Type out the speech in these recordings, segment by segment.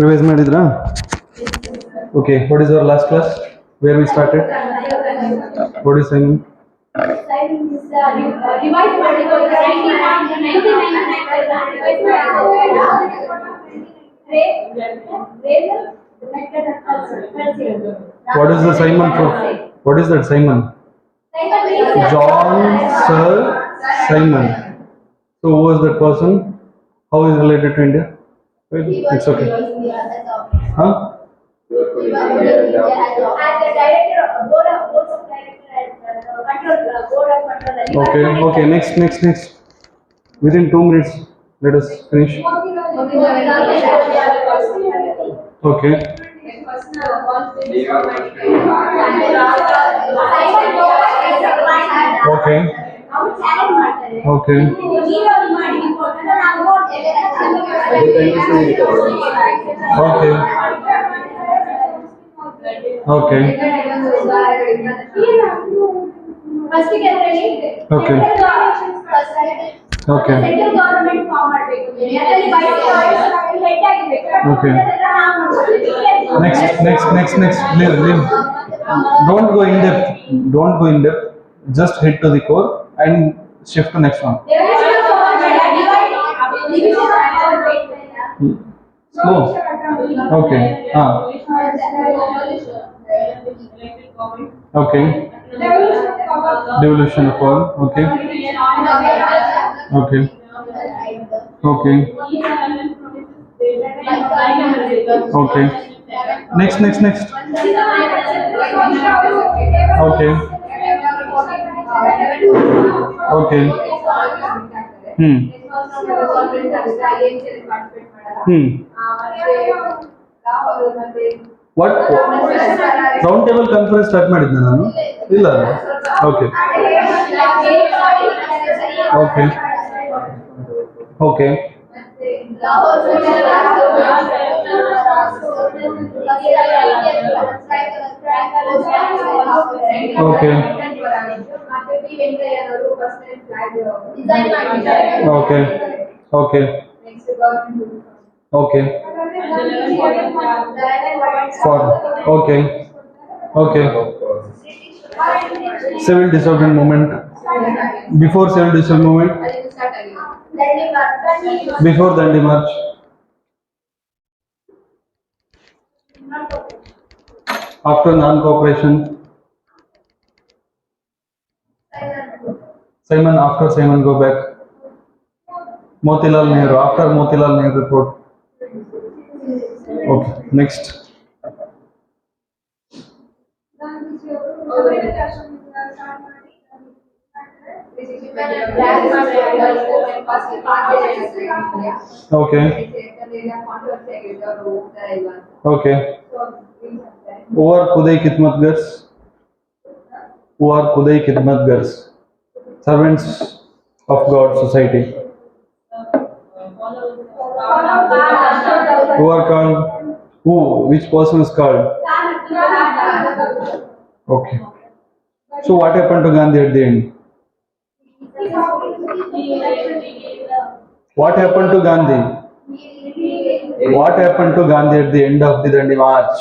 Revise ಮಾಡಿದ್ರಾ? Okay, what is our last class? Where we started? What is Simon? What is the Simon for? What is that Simon? John Sir Simon. So who was that person? How is related to India? Well, it's okay. Huh? Okay, okay, next. Within 2 minutes, let us finish. Okay. Okay. Okay. Okay. Okay. Okay. Okay. Okay. Next. Leave. Don't go in depth. Don't go in depth. Just hit to the core and shift to next one. Slow. Okay. Okay. Devolution of all. Okay. Okay. Okay. Okay. Next. Okay. Okay. What? Round table conference start ಮಾಡಿದ್ದೆ ನಾನು ಇಲ್ಲ okay okay okay okay okay okay okay for okay civil disobedience movement before civil disobedience movement before Dandi March after non-cooperation Simon after Simon go back Motilal Nehru after Motilal Nehru report. Okay, next. Okay. Okay. Who are Kudai Khidmatgars? Who are Kudai Khidmatgars? Servants of God Society. Who are called? Who? Which person is called? Okay. So what happened to Gandhi at the end? What happened to Gandhi? What happened to Gandhi at the end of the Dandi March?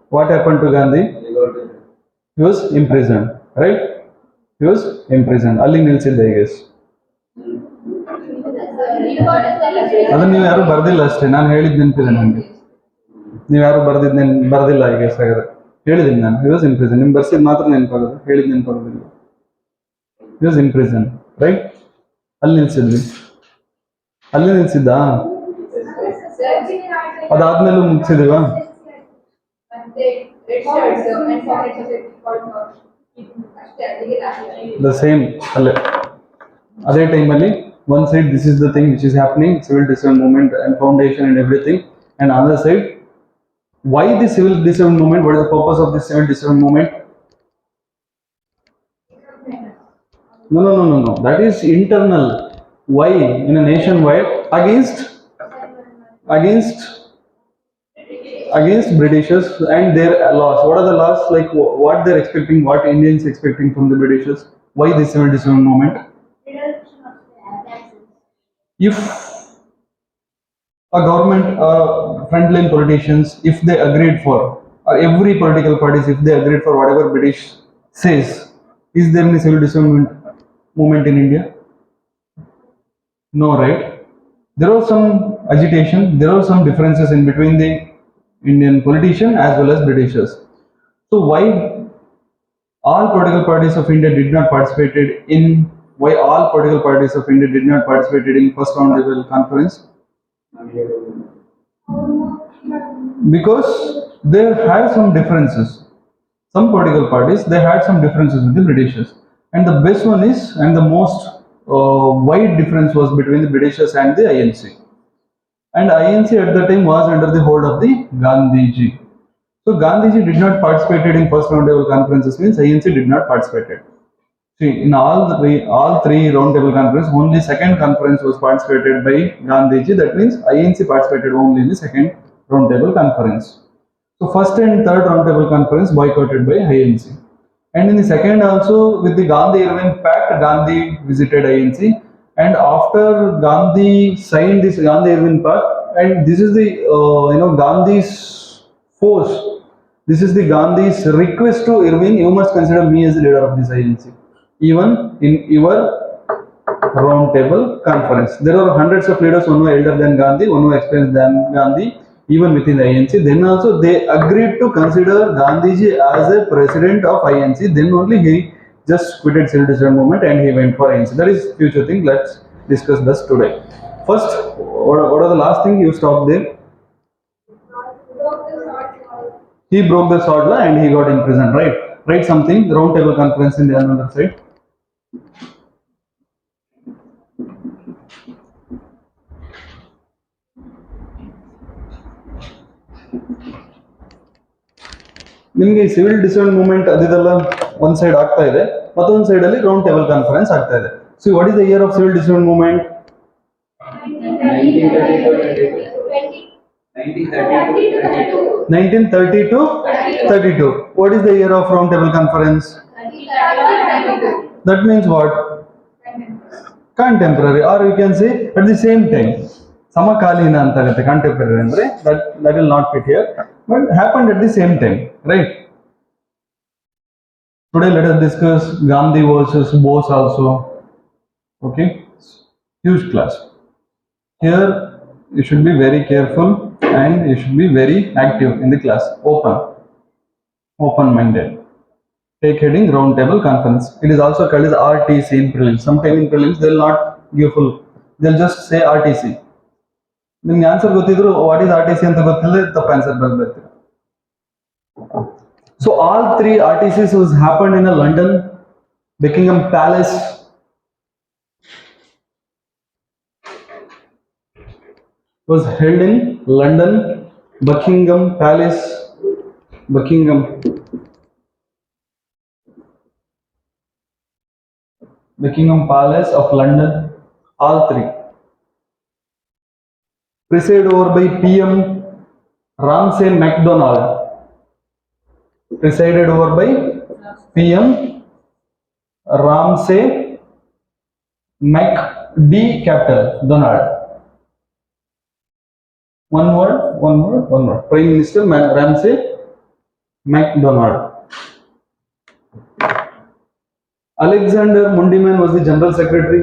What happened to Gandhi? He was imprisoned, right? He was imprisoned. Ali ನಿಲ್ಸಿದ್ದೆ I guess. ಅದನ್ನ ನೀವು ಯಾರು ಬರ್ದಿಲ್ಲ ಅಷ್ಟೇ ನಾನು ಹೇಳಿದ್ ನೆನಪಿದೆ ನನಗೆ ನೀವು ಯಾರು ಬರ್ದಿಲ್ಲ I guess ಹಾಗಾದ್ರೆ ಹೇಳಿದ್ದೀನಿ ನಾನು he was imprisoned ನಿಮ್ಗೆ ಬರ್ಸಿದ್ ಮಾತ್ರ ನೆನಪಾಗೋದು ಹೇಳಿದ್ ನೆನಪಾಗೋದಿಲ್ಲ he was imprisoned right ಅಲ್ಲಿ ನಿಲ್ಸಿದ್ದ ಅದಾದ್ಮೇಲೂ ಮುಗಿಸಿದೀವಾ the same ಅದೇ ಟೈಮಲ್ಲಿ one side this is the thing which is happening civil disobedience movement and foundation and everything and another side why the civil disobedience movement what is the purpose of this civil disobedience movement no that is internal why in a nationwide against Britishers and their laws what are the laws like what they're expecting what Indians expecting from the Britishers Why this civil disobedience movement? If a government, frontline politicians, if they agreed for, or every political parties, if they agreed for whatever British says, is there any civil disobedience movement in India? No, right? There was some agitation, there are some differences in between the Indian politician as well as Britishers. So why all political parties of India did not participated in, why all political parties of India did not participated in first round table conference? Because they had some differences. Some political parties, they had some differences with the Britishers, and the best one is, and the most wide difference was between the Britishers and the INC. And INC at the time was under the hold of the Gandhiji. So Gandhiji did not participated in first round table conferences, means INC did not participated. See, in all three round table conference, only second conference was participated by Gandhiji. That means INC participated only in the second round table conference. So first and third round table conference boycotted by INC. And in the second also, with the Gandhi-Irwin Pact, Gandhi visited INC. And after Gandhi signed this Gandhi-Irwin Pact, and this is the Gandhi's force. This is the Gandhi's request to Irwin: you must consider me as the leader of this INC, even in your round table conference. There are hundreds of leaders, one who are elder than Gandhi, one who experienced than Gandhi, even within the INC. Then also they agreed to consider Gandhiji as a president of INC. Then only he just quitted civil disobedience movement and he went for INC. That is future thing. Let's discuss this today. First, what are the last thing you stopped there? He broke the sword law and he got imprisoned, right? Write something, round table conference in the another side. ನಿಮಗೆ civil disobedience movement ಅದೆಲ್ಲ ಒಂದ್ side ಆಗ್ತಾ ಇದೆ, ಮತ್ತೊಂದು side ಅಲ್ಲಿ round table conference ಆಗ್ತಾ ಇದೆ. So what is the year of civil disobedience movement? 1930 to 32. What is the year of round table conference? That means what? Contemporary, or you can say at the same time. Samakalina anta agate contemporary andre, that will not fit here, but happened at the same time, right? Today let us discuss Gandhi versus Bose also. Okay, huge class. Here you should be very careful and you should be very active in the class. Open minded. Take heading round table conference. It is also called as RTC in prelims. Sometimes in prelims they will not give full, they'll just say RTC. ನಿಮ್ಗೆ answer ಗೊತ್ತಿದ್ರು what is RTC ಅಂತ ಗೊತ್ತಿಲ್ಲದೆ ತಪ್ಪು answer ಬರ್ತೀರಾ. So all three RTCs was happened in a London, Buckingham Palace. Was held in London, Buckingham Palace, Buckingham Palace of London. All three presided over by PM Ramsay MacDonald. Presided over by PM Ramsay Donald. One word. Prime Minister Ramsay MacDonald. Alexander Munddyman was the General Secretary.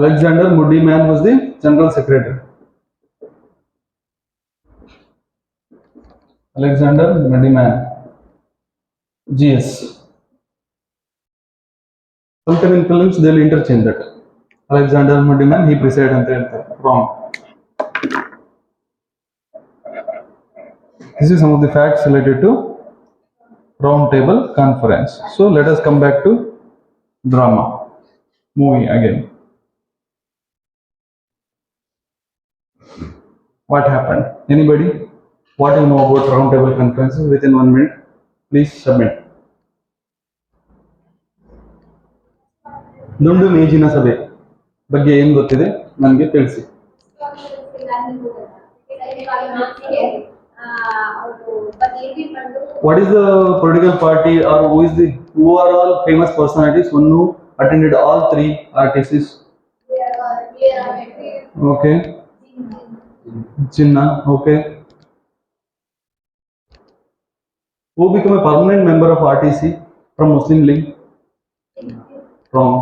Alexander Munddyman was the General Secretary. Alexander Munddyman, GS. Sometimes in films they will interchange that. Alexander Munddyman, he presided anta ಹೇಳ್ತಾರೆ. Wrong. This is some of the facts related to round table conference. So let us come back to drama, movie again. What happened? Anybody? What you know about round table conferences within 1 minute? Please submit. ದುಂಡು ಮೇಜಿನ ಸಭೆ ಬಗ್ಗೆ ಏನು ಗೊತ್ತಿದೆ ನನಗೆ ತಿಳಿಸಿ. What is the political party, or who are all famous personalities who attended all three RTCs? Okay, Jinnah. Okay, who became a permanent member of RTC from Muslim League? Wrong.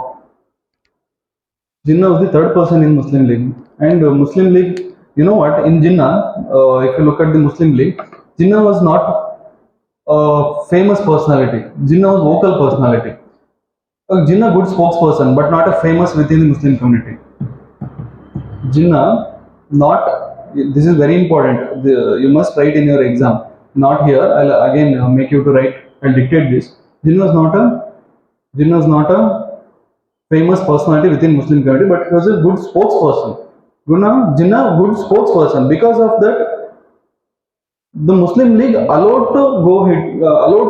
Jinnah was the third person in Muslim League. And Muslim League, you know what? In Jinnah, if you look at the Muslim League, Jinnah was not a famous personality. Jinnah was vocal personality. Jinnah good spokesperson, but not a famous within the Muslim community. Jinnah, not. This is very important. You must write in your exam. Not here. I'll again make you to write and dictate this. Jinnah was not a. Jinnah was not a famous personality within Muslim community, but he was a good spokesperson. Jinnah, good spokesperson. Because of that, the Muslim League allowed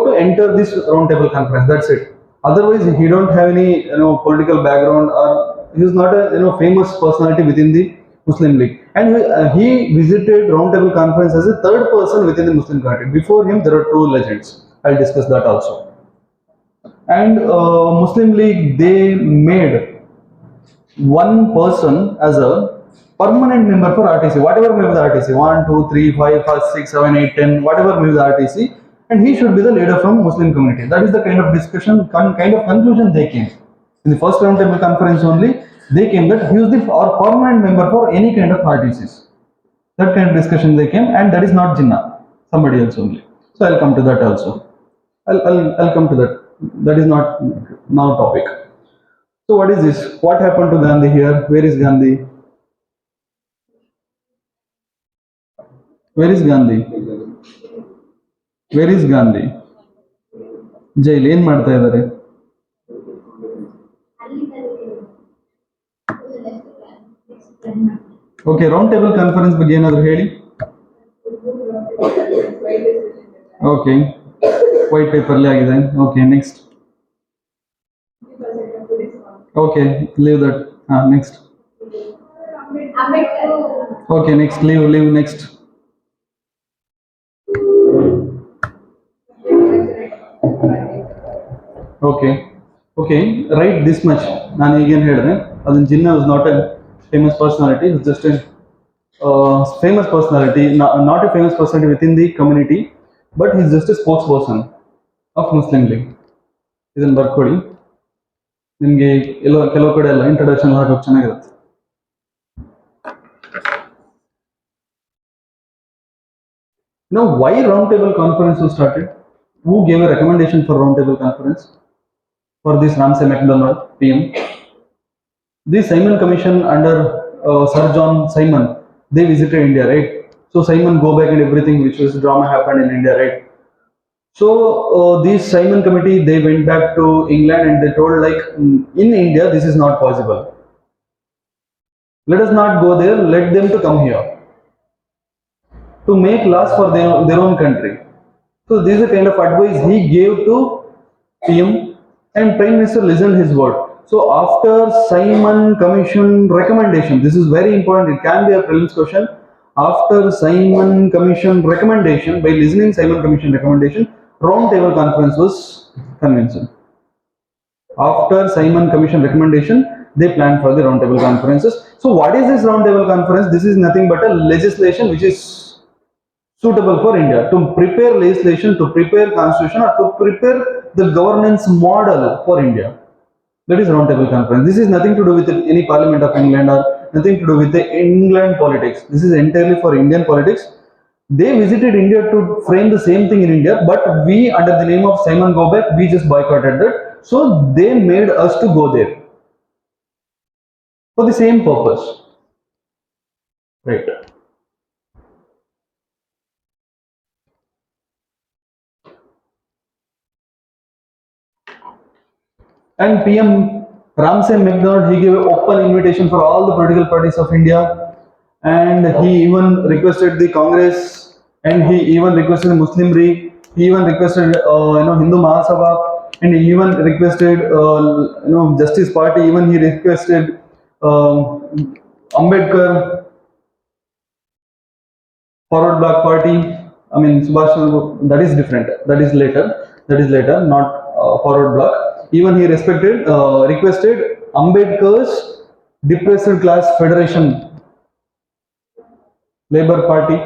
to enter this roundtable conference. That's it. Otherwise, he don't have any political background, or he is not a famous personality within the Muslim League. And he visited roundtable conference as a third person within the Muslim community. Before him, there are two legends. I'll discuss that also. And Muslim League, they made one person as a permanent member for RTC, whatever may be the RTC, 1, 2, 3, 5, 6, 7, 8, 10, whatever may be the RTC, and he should be the leader from Muslim community. That is the kind of discussion, kind of conclusion they came. In the first roundtable conference only, they came that he was the permanent member for any kind of RTCs. That kind of discussion they came, and that is not Jinnah, somebody else only. So I'll come to that also. I'll come to that. That is not now topic. So what is this? What happened to Gandhi here? Where is Gandhi? Where is Gandhi? Where is Gandhi? Jail ಏನ್ ಮಾಡ್ತಾ ಇದ್ದಾರೆ? Okay, round table conference ಬಗ್ಗೆ ಏನಾದ್ರು ಹೇಳಿ. Okay, white ಪೇಪರ್ಲಿ ಆಗಿದೆ. Okay, next. Okay, leave that. Next. Okay, next. Leave next. Okay, write this much. ನಾನು ಈಗೇನು ಹೇಳಿದೆ, ಅದನ್ನ Jinnah was not A famous personality, just a famous personality, not a famous personality within the community, but he's just a spokesperson of Muslim League. ಇದನ್ನು ಬರ್ಕೊಳ್ಳಿ, ನಿಮಗೆ ಕೆಲವು ಕಡೆ ಎಲ್ಲ ಇಂಟ್ರೊಡಕ್ಷನ್ ಹಾಕೋಕೆ ಚೆನ್ನಾಗಿರುತ್ತೆ. Now, why roundtable conference was started? Who gave a recommendation for roundtable conference for this Ramsay MacDonald PM? The Simon Commission under Sir John Simon, they visited India, right? So Simon go back and everything which was drama happened in India, right? So this Simon committee, they went back to England and they told like, in India this is not possible. Let us not go there, let them to come here to make laws for their own country. So this is the kind of advice he gave to PM, and Prime Minister listened his word. So after Simon Commission recommendation, this is very important, it can be a prelims question. After Simon Commission recommendation, by listening Simon Commission recommendation, roundtable conference was convened. After Simon Commission recommendation, they planned for the roundtable conferences. So what is this roundtable conference? This is nothing but a legislation which is suitable for India, to prepare legislation, to prepare constitution, or to prepare the governance model for India. That is roundtable conference. This is nothing to do with any Parliament of England or nothing to do with the England politics. This is entirely for Indian politics. They visited India to frame the same thing in India, but we, under the name of Simon Go Back, we just boycotted that. So they made us to go there for the same purpose, right? And PM Ramsay MacDonald, he gave an open invitation for all the political parties of India, and he even requested the Congress, and he even requested the Muslim League, he even requested Hindu Mahasabha, and he even requested Justice Party, even he requested Ambedkar, Forward Bloc Party, I mean, Subhash Chandra, that is different. That is later. That is later, not forward block. Even he requested Ambedkar's Depressed Class Federation, Labour Party.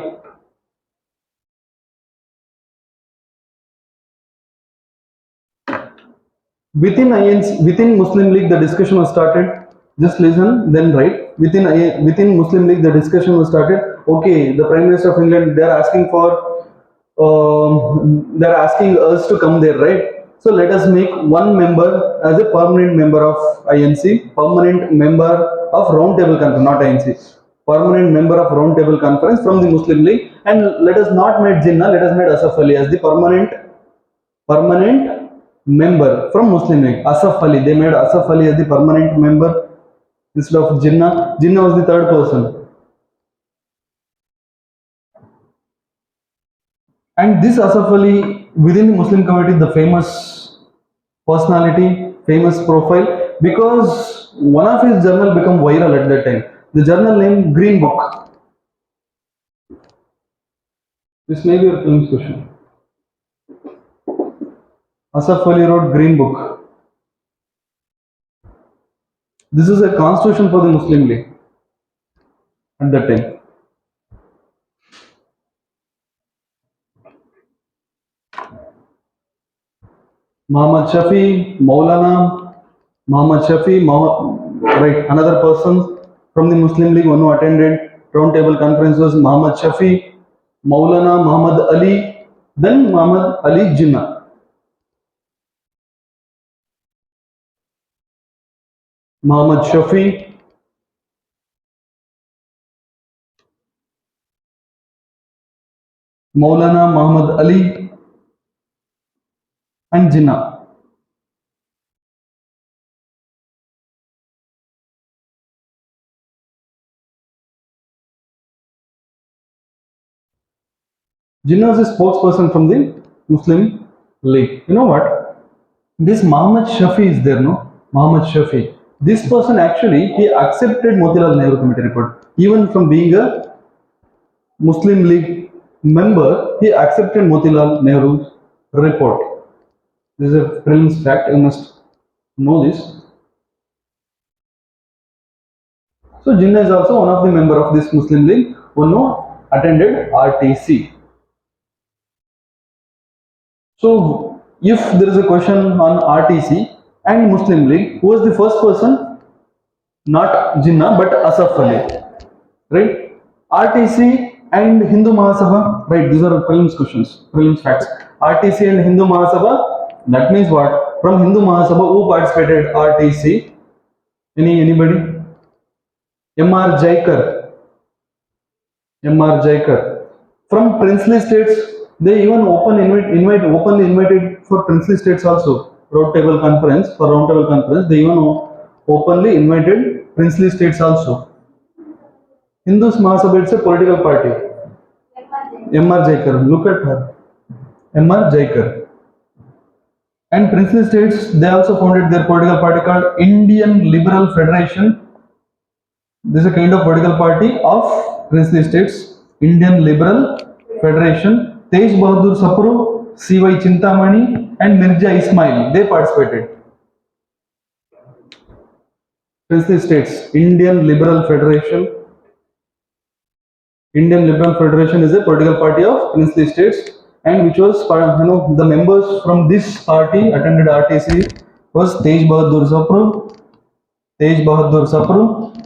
Within INC, within Muslim League, the discussion was started. Just listen, then write. Within Muslim League, the discussion was started. Okay, the Prime Minister of England, they're asking us to come there, right? So let us make one member as a permanent member of INC, permanent member of Round Table Conference, not INC, permanent member of Round Table Conference from the Muslim League, and let us not make Jinnah, let us make Asaf Ali as the permanent member from Muslim League. Asaf Ali, they made Asaf Ali as the permanent member instead of Jinnah. Jinnah was the third person. And this Asaf Ali, within the Muslim community, the famous personality, famous profile, because one of his journal became viral at that time. The journal name Green Book. This may be a film question. Asaf Ali wrote Green Book. This is a constitution for the Muslim League at that time. Muhammad Shafi, Maulana, Muhammad Shafi, right, another person from the Muslim League, one who attended round table conference was Muhammad Shafi, Maulana Muhammad Ali, then Muhammad Ali Jinnah. Muhammad Shafi, Maulana Muhammad Ali, and Jinnah. Jinnah is a spokesperson from the Muslim League. You know what? This Muhammad Shafi is there, no? Muhammad Shafi. This person actually, he accepted Motilal Nehru Committee report. Even from being a Muslim League member, he accepted Motilal Nehru's report. This is a prelims fact, you must know this. So Jinnah is also one of the member of this Muslim League who attended RTC. So if there is a question on RTC and Muslim League, who was the first person? Not Jinnah but Asaf Ali, right? RTC and Hindu Mahasabha, right? These are prelims questions, prelims facts. RTC and Hindu Mahasabha, that means what? From Hindu Mahasabha, who participated RTC? Anybody? M.R. Jaikar. M.R. Jaikar. From princely states, they even openly invited for princely states also. Round table conference, they even openly invited princely states also. Hindus Mahasabha, it's a political party. M.R. Jaikar, look at her. M.R. Jaikar. And princely states, they also founded their political party called Indian Liberal Federation. This is a kind of political party of princely states. Indian Liberal Federation. Tej Bahadur Sapru, C.Y. Chintamani and Mirza Ismail, they participated. Princely states, Indian Liberal Federation. Indian Liberal Federation is a political party of princely states, and which was, the members from this party attended RTC was Tej Bahadur Sapru,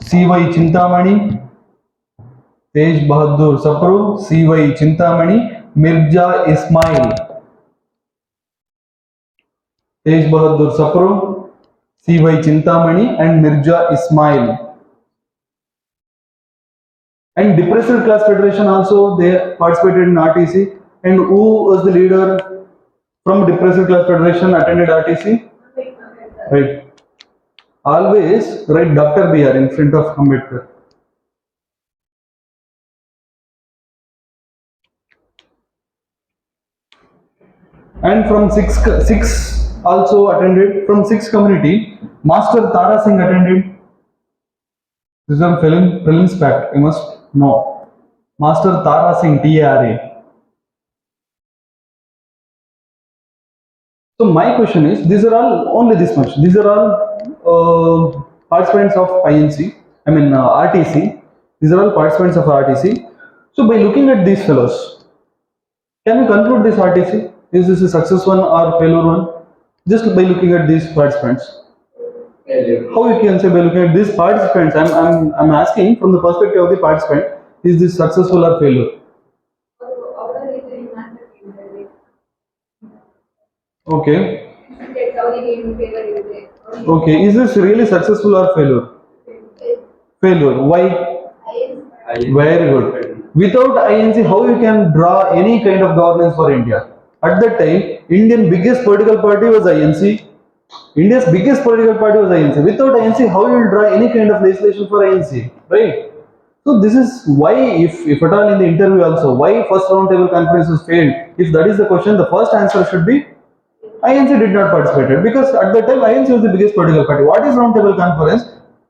C.Y. Chintamani, Tej Bahadur Sapru, C.Y. Chintamani, Mirza Ismail. Tej Bahadur Sapru, C.Y. Chintamani and Mirza Ismail. And Depressed Class Federation also, they participated in RTC. And who was the leader from Depressed Class Federation attended RTC? Right. Always write Dr. B.R. in front of Ambedkar. And from six also attended, from 6 community, Master Tara Singh attended. This is a prelims fact, you must know. Master Tara Singh, T-A-R-A. So my question is, these are all only this much. These are all participants of INC. I mean RTC. These are all participants of RTC. So by looking at these fellows, can you conclude this RTC? Is this a success one or failure one? Just by looking at these participants. How you can say by looking at these participants? I'm asking from the perspective of the participant. Is this successful or failure? Okay. Okay. Is this really successful or failure? Failure. Why? Very good. Without INC, how you can draw any kind of governance for India? At that time, Indian biggest political party was INC. India's biggest political party was INC. Without INC, how you will draw any kind of legislation for INC? Right? So this is why, if at all in the interview also, why first roundtable conference was failed? If that is the question, the first answer should be INC did not participate because at that time INC was the biggest political party. What is roundtable conference?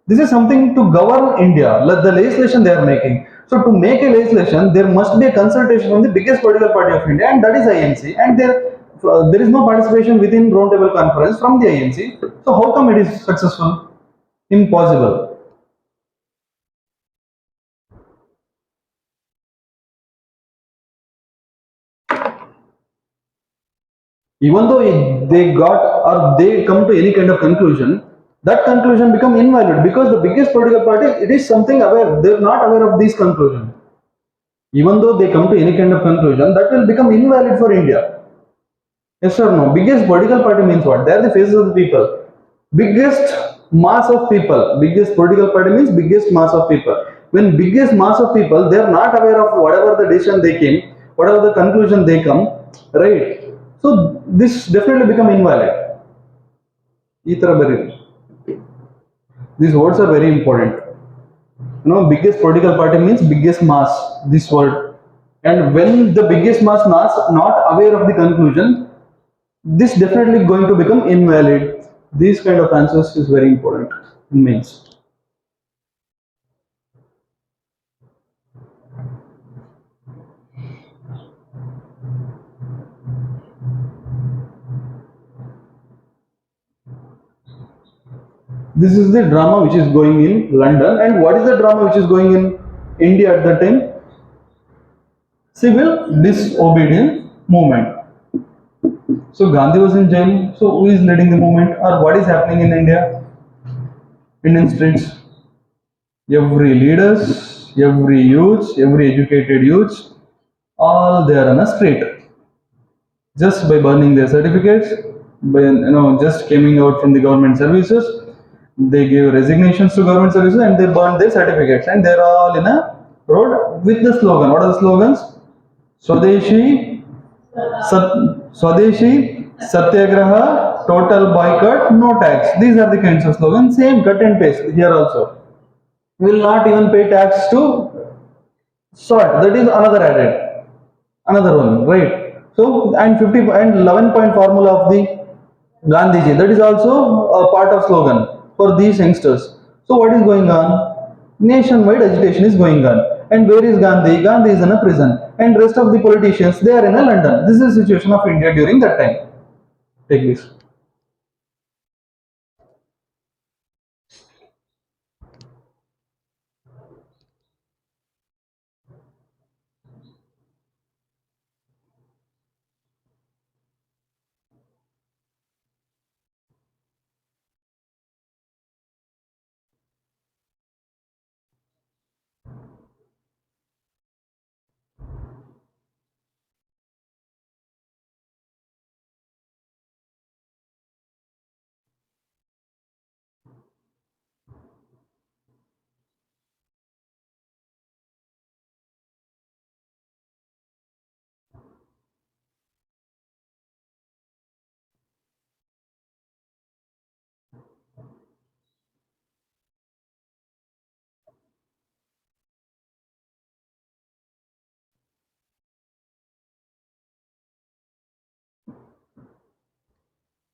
This is something to govern India, like the legislation they are making. So to make a legislation, there must be a consultation from the biggest political party of India, and that is INC. And there is no participation within roundtable conference from the INC. So how come it is successful? Impossible. Even though they got or they come to any kind of conclusion, that conclusion become invalid because the biggest political party, it is something aware, they are not aware of this conclusion. Even though they come to any kind of conclusion, that will become invalid for India. Yes or no? Biggest political party means what? They are the faces of the people. Biggest mass of people. Biggest political party means biggest mass of people. When biggest mass of people, they are not aware of whatever the decision they came, whatever the conclusion they come, right? So this definitely become invalid. These words are very important. Biggest political party means biggest mass, this word. And when the biggest mass not aware of the conclusion, this definitely going to become invalid. These kind of answers is very important in mains. This is the drama which is going in London. And what is the drama which is going in India at that time? Civil disobedience movement. So Gandhi was in jail. So who is leading the movement, or what is happening in India? Indian streets. Every leaders, every youth, every educated youth, all they are on a street. Just by burning their certificates, by just coming out from the government services, they give resignations to government services and they burn their certificates, and they're all in a road with the slogan. What are the slogans? Swadeshi, Swadeshi, Satyagraha, total boycott, no tax. These are the kinds of slogans. Same cut and paste here also. We will not even pay tax to salt. That is another added, another one, right? So and 50 and 11-point formula of the Gandhiji. That is also a part of slogan for these youngsters. So what is going on? Nationwide agitation is going on. And where is Gandhi? Gandhi is in a prison. And rest of the politicians, they are in a London. This is the situation of India during that time. Take this.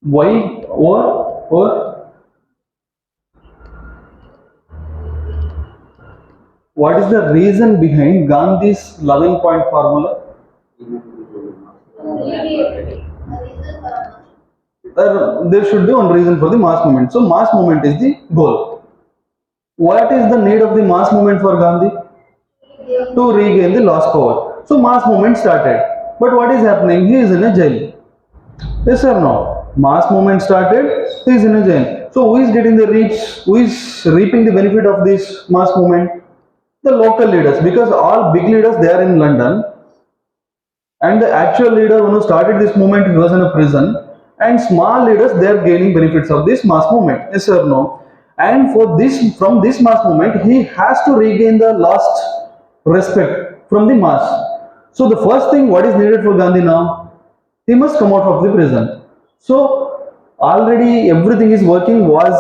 Why or what is the reason behind Gandhi's 11-point formula? there should be one reason for the mass movement. So mass movement is the goal. What is the need of the mass movement for Gandhi? To regain the lost power. So mass movement started. But what is happening? He is in a jail. Yes or no? Mass movement started, he is in a jail. So who is getting the reach? Who is reaping the benefit of this mass movement? The local leaders, because all big leaders they are in London, and the actual leader who started this movement he was in a prison, and small leaders they are gaining benefits of this mass movement. Yes or no? And for this, from this mass movement, he has to regain the lost respect from the mass. So the first thing what is needed for Gandhi now? He must come out of the prison. So already everything is working, was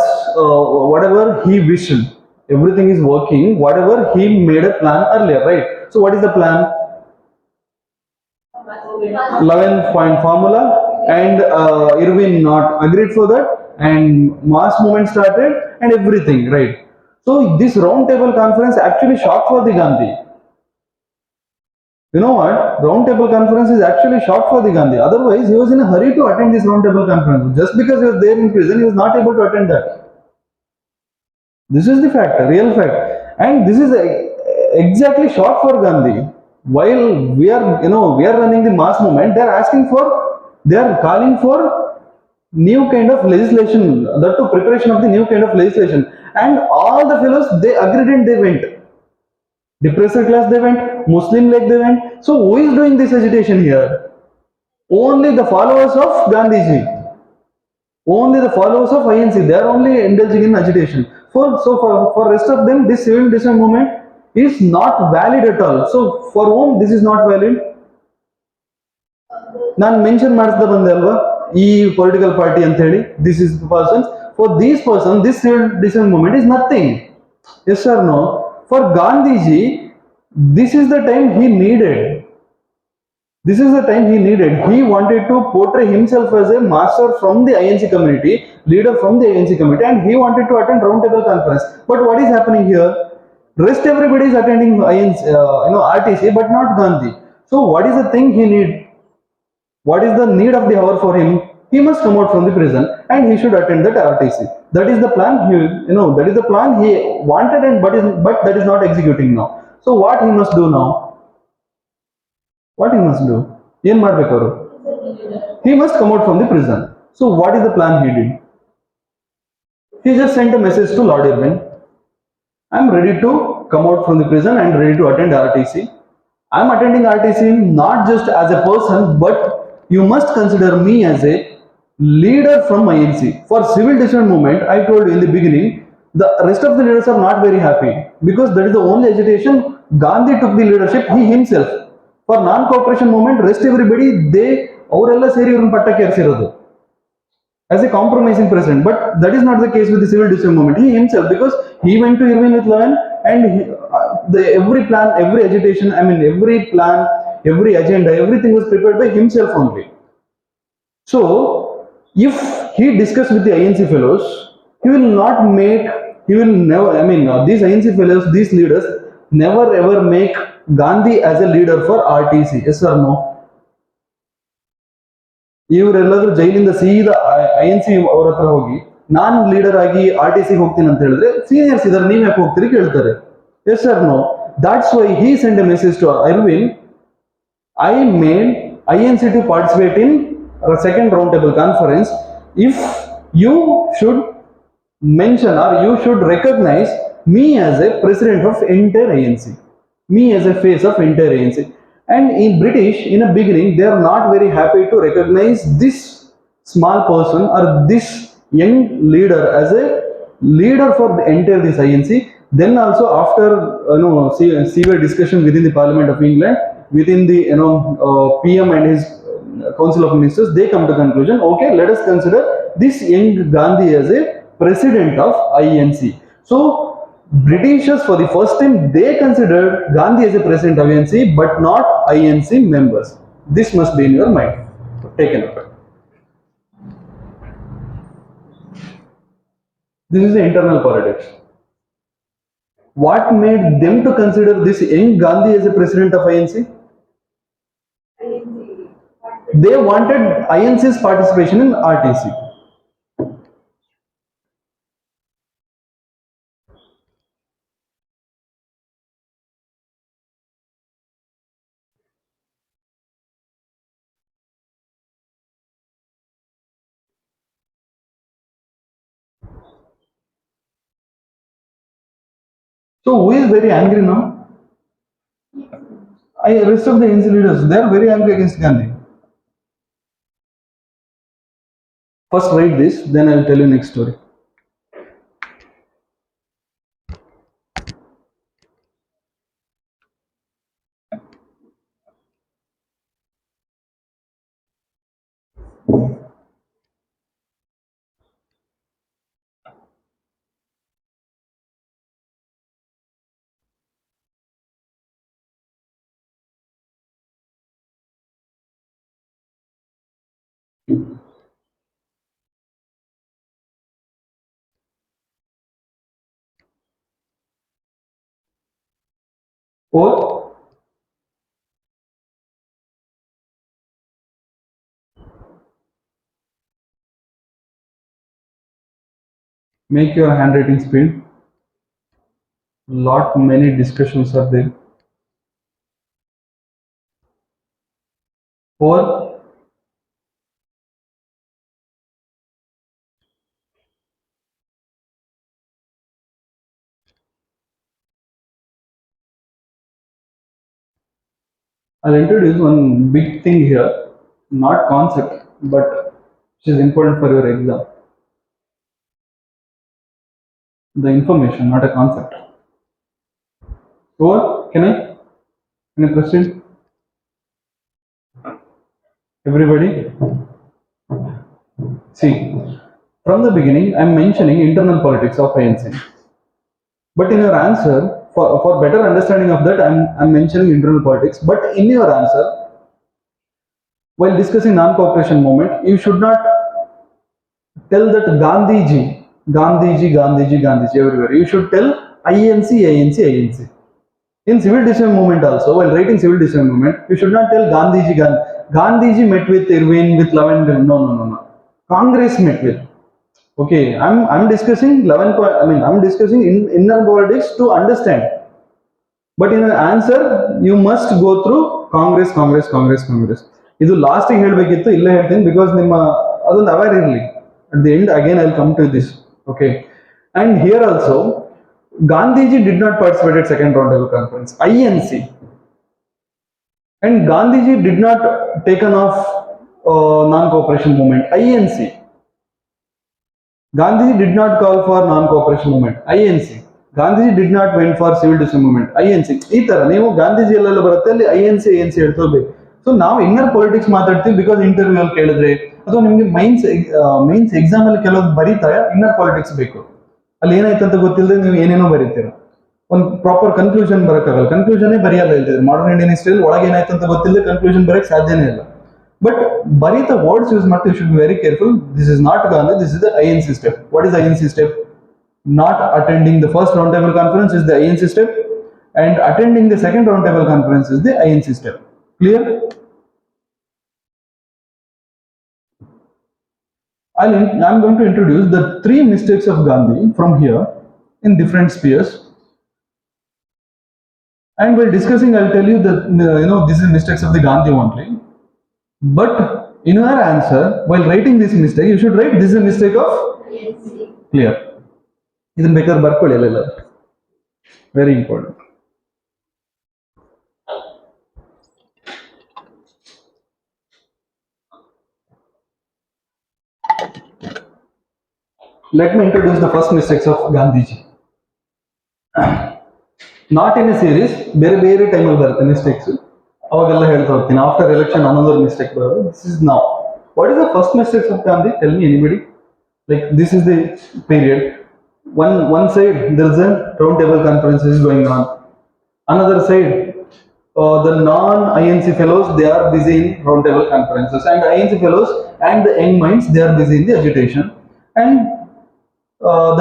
whatever he wished. Everything is working, whatever he made a plan earlier, right? So what is the plan? 11-point formula, and Irwin not agreed for that, and mass movement started and everything, right? So this round table conference actually shocked for the Gandhi. You know what? Round table conference is actually shocked for the Gandhi. Otherwise, he was in a hurry to attend this round table conference. Just because he was there in prison, he was not able to attend that. This is the fact, real fact, and this is exactly shock for Gandhi. While we are, we are running the mass movement, they are calling for new kind of legislation, that to preparation of the new kind of legislation, and all the fellows they agreed and they went. Depressed class they went, Muslim League they went. So who is doing this agitation here? Only the followers of Gandhiji. Only the followers of INC, they are only indulging in agitation. For rest of them, this civil disobedience movement is not valid at all. So for whom this is not valid? ನಾನು mention ಮಾಡಿಸ್ತಾ ಬಂದೆ ಅಲ್ವಾ ಈ political party ಅಂತ ಹೇಳಿ, this is persons. For these person this civil dissent movement is nothing. Yes or no? For Gandhiji this is the time he needed. This is the time he needed. He wanted to portray himself as a master from the INC community, leader from the INC community, and he wanted to attend roundtable conference. But what is happening here? Rest everybody is attending INC, RTC, but not Gandhi. So what is the thing he need? What is the need of the hour for him? He must come out from the prison and he should attend that RTC. That is the plan. That is the plan he wanted, and but that is not executing now. So what he must do now? What he must do? Yen ಮಾಡಬೇಕು? He must come out from the prison. So what is the plan he did? He just sent a message to Lord Irwin. I am ready to come out from the prison and ready to attend RTC. I am attending RTC not just as a person, but you must consider me as a leader from INC. For civil disobedience movement, I told you in the beginning, the rest of the leaders are not very happy because that is the only agitation. Gandhi took the leadership, he himself. For non-cooperation movement, rest everybody, ಅವರೆಲ್ಲ ಸೇರಿ ಇವ್ರನ್ನ ಪಟ್ಟಕ್ಕೆ ಏರಿಸಿರೋದು as a compromising president. But that is not the case with the civil disobedience movement. He himself, because he went to Irwin with Levin, and every plan, every agitation, every plan, every agenda, everything was prepared by himself only. So if he discussed with the INC fellows, he will never, these INC fellows, these leaders never ever make Gandhi as a leader for RTC. Yes or no? ಇವರೆಲ್ಲರೂ ಜೈಲಿಂದ ಸೀದಾ INC ಅವ್ರ ಹತ್ರ ಹೋಗಿ ನಾನು leader ಆಗಿ RTC ಹೋಗ್ತೀನಿ ಅಂತ ಹೇಳಿದ್ರೆ, ಸೀನಿಯರ್ಸ್ ಇದಾರೆ ನೀವ್ ಯಾಕೆ ಹೋಗ್ತೀರಿ ಕೇಳ್ತಾರೆ. Yes or no? That's why he sent a message to Irwin. I made INC to participate in a second roundtable conference. If you should mention or you should recognize me as a president of entire INC, me as a face of entire INC. And in British, in a beginning, they are not very happy to recognize this small person or this young leader as a leader for the entire this INC. Then also after severe discussion within the Parliament of England, within the PM and his Council of Ministers, they come to conclusion. Okay, let us consider this young Gandhi as a president of INC. So Britishers for the first time they considered Gandhi as a president of INC, but not INC members. This must be in your mind. Take a note. This is the internal politics. What made them to consider this young Gandhi as a president of INC? They wanted INC's participation in RTC. So who is very angry now? Rest of the ANC leaders, they are very angry against Gandhi. First write this, then I will tell you next story. Or make your handwriting speed. Lot many discussions are there. Or I'll introduce one big thing here, not concept, but which is important for your exam. The information, not a concept. Or can I? Any question? Everybody? See, from the beginning, I'm mentioning internal politics of ANC. But in your answer, for better understanding of that, I'm mentioning internal politics. But in your answer, while discussing non-cooperation movement, you should not tell that Gandhiji, Gandhiji, Gandhiji, Gandhiji everywhere. You should tell INC, INC, INC. In civil disobedience movement also, while writing civil disobedience movement, you should not tell Gandhiji, Gandhiji met with Irvin, with Lavender. No, no, no, no. Congress met with. Okay, I'm discussing 11. I mean, I'm discussing inner politics to understand. But in an answer, you must go through Congress, Congress, Congress, Congress. ಇದು ಲಾಸ್ಟಿಗೆ ಹೇಳಬೇಕಿತ್ತು, ಇಲ್ಲೇ ಹೇಳ್ತೀನಿ because ನಿಮ್ಮ ಅದೊಂದು aware ಇರಲಿ. At the end, again, I'll come to this. Okay, and here also, Gandhiji did not participate at second roundtable conference. INC and Gandhiji did not taken off non-cooperation movement. INC. Gandhiji did not call for non-cooperation movement. INC. Gandhiji did not went for civil dissociation movement. INC. ಈ ತರ ನೀವು ಗಾಂಧೀಜಿ ಎಲ್ಲೆಲ್ಲ ಬರುತ್ತೆ ಅಲ್ಲಿ INC ANC ಹೇಳ್ಕೋಬೇಕು. So ನಾವು inner politics ಮಾತಾಡ್ತೀವಿ because interview ಅಲ್ಲಿ ಕೇಳಿದ್ರೆ, ಅಥವಾ ನಿಮ್ಗೆ ಮೈನ್ಸ್ ಎಕ್ಸಾಮ್ ಅಲ್ಲಿ ಕೆಲವು ಬರೀತಾರೆ ಇನ್ನರ್ ಪಾಲಿಟಿಕ್ಸ್ ಬೇಕು. ಅಲ್ಲಿ ಏನಾಯ್ತು ಅಂತ ಗೊತ್ತಿಲ್ಲದೆ ನೀವು ಏನೇನೋ ಬರೀತೀರ, ಒಂದು ಪ್ರಾಪರ್ ಕನ್ಕ್ಲೂಷನ್ ಬರಕ್ಕಾಗಲ್ಲ. ಕನ್ಕ್ಲೂಷನ್ ಬರೆಯಲ್ಲ ಇಲ್ದಿದ್ರೆ ಮಾಡರ್ನ್ ಇಂಡಿಯನ್ ಹಿಸ್ಟ್ರಿಯಲ್ಲಿ ಒಳಗೆ ಏನಾಯ್ತು ಅಂತ ಗೊತ್ತಿಲ್ಲದೆ ಕನ್ಕ್ಲೂಷನ್ ಬರಕ್ ಸಾಧ್ಯನೇ ಇಲ್ಲ. ಬಟ್ ಬರೀತ ವರ್ಡ್ಸ್ ಯೂಸ್ ಮಾಡ್ತೀವಿ, should be very careful. This is not Gandhi, this is the INC step. What is INC step? Not attending the first roundtable conference is the INC step, and attending the second roundtable conference is the INC step. Clear? I'm going to introduce the 3 mistakes of Gandhi from here in different spheres. And while discussing, I'll tell you that this is mistakes of the Gandhi only. But in your answer, while writing this mistake, you should write this is a mistake of INC. Clear? ಇದನ್ನ ಬೇಕಾದ್ರೆ ಬರ್ಕೊಳ್ಳಿ ಅಲ್ಲೆಲ್ಲ, very important. Let me introduce the first mistakes of Gandhiji. Not in a series, ಬೇರೆ ಬೇರೆ ಟೈಮಲ್ಲಿ ಬರುತ್ತೆ mistakes, ಅವಾಗೆಲ್ಲ ಹೇಳ್ತಾ ಹೋಗ್ತೀನಿ. ಆಫ್ಟರ್ ಎಲೆಕ್ಷನ್ another mistake ಬರೋದು. This is now. What is the first mistakes of Gandhi? Tell me anybody. Like this is the period. One side there is a round table conference is going on. Another side, the non-INC fellows, they are busy in round table conferences, and INC fellows and the young minds, they are busy in the agitation. And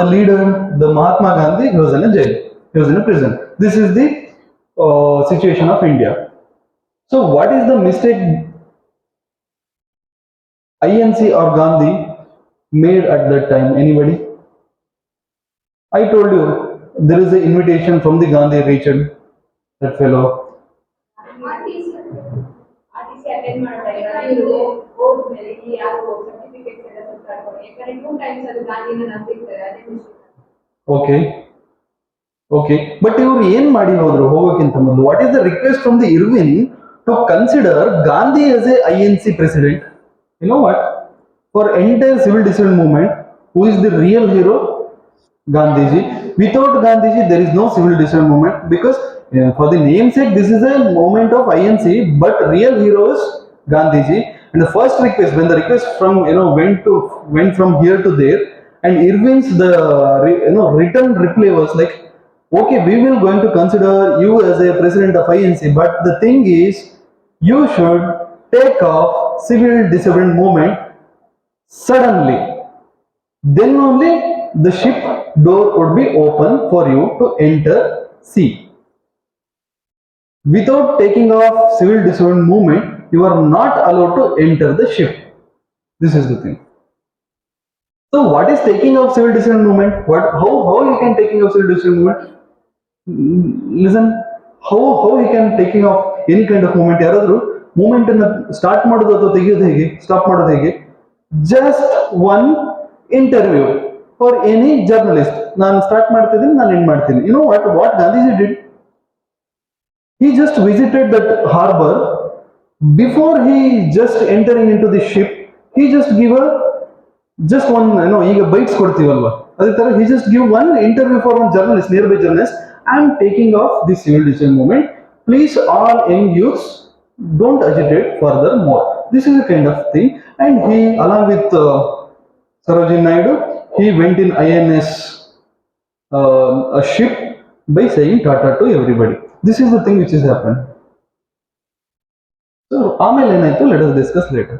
the leader, the Mahatma Gandhi, he was in a jail, he was in a prison. This is the situation of India. So what is the mistake INC or Gandhi made at that time? Anybody? I told you there is an invitation from the Gandhi reached that fellow. Okay. Okay, but ಇವ್ರು ಏನ್ ಮಾಡಿ ಹೋದ್ರು ಹೋಗೋಕ್ಕಿಂತ ಮೊದಲು? What is the request from the Irwin to consider Gandhi as a INC president? You know what? For entire civil dissent movement, who is the real hero? Gandhiji. Without Gandhiji, there is no civil disobedience movement, because for the namesake, this is a movement of INC, but real hero is Gandhiji. And the first request, when the request from went from here to there, and Irwin's written reply was like, okay, we will going to consider you as a president of INC, but the thing is, you should take off civil disobedience movement suddenly. Then only the ship door would be open for you to enter sea. Without taking off civil disobedience movement, you are not allowed to enter the ship. This is the thing. So what is taking off civil disobedience movement? How you can taking off civil disobedience movement? Listen, how you can taking off any kind of movement? ಯಾರಾದ್ರೂ movement ಅನ್ನ start ಮಾಡೋದು ಅಥವಾ ತೆಗೆಯೋದು ಹೇಗೆ, stop ಮಾಡೋದು ಹೇಗೆ? Just one interview for any journalist. ನಾನು start ಮಾಡ್ತಿದ್ದೀನಿ, ನಾನು ಎಂಡ್ ಮಾಡ್ತೀನಿ. You know what Gandhiji did? He just visited that harbor. Before he just entering into the ship, he just give just one, ಈಗ ಬೈಟ್ಸ್ ಕೊಡ್ತೀವಲ್ವಾ, ಅದೇ ತರ he just give one interview for one journalist, nearby journalist. I am taking off this civil disobedience movement. Please, all young youths, don't agitate furthermore. This is a kind of thing. And he, along with Sarojini Naidu, he went in INS a ship by saying Tata to everybody. This is the thing which has happened. So, ಆಮೇಲೆ ಏನಾಯ್ತು, let us discuss later.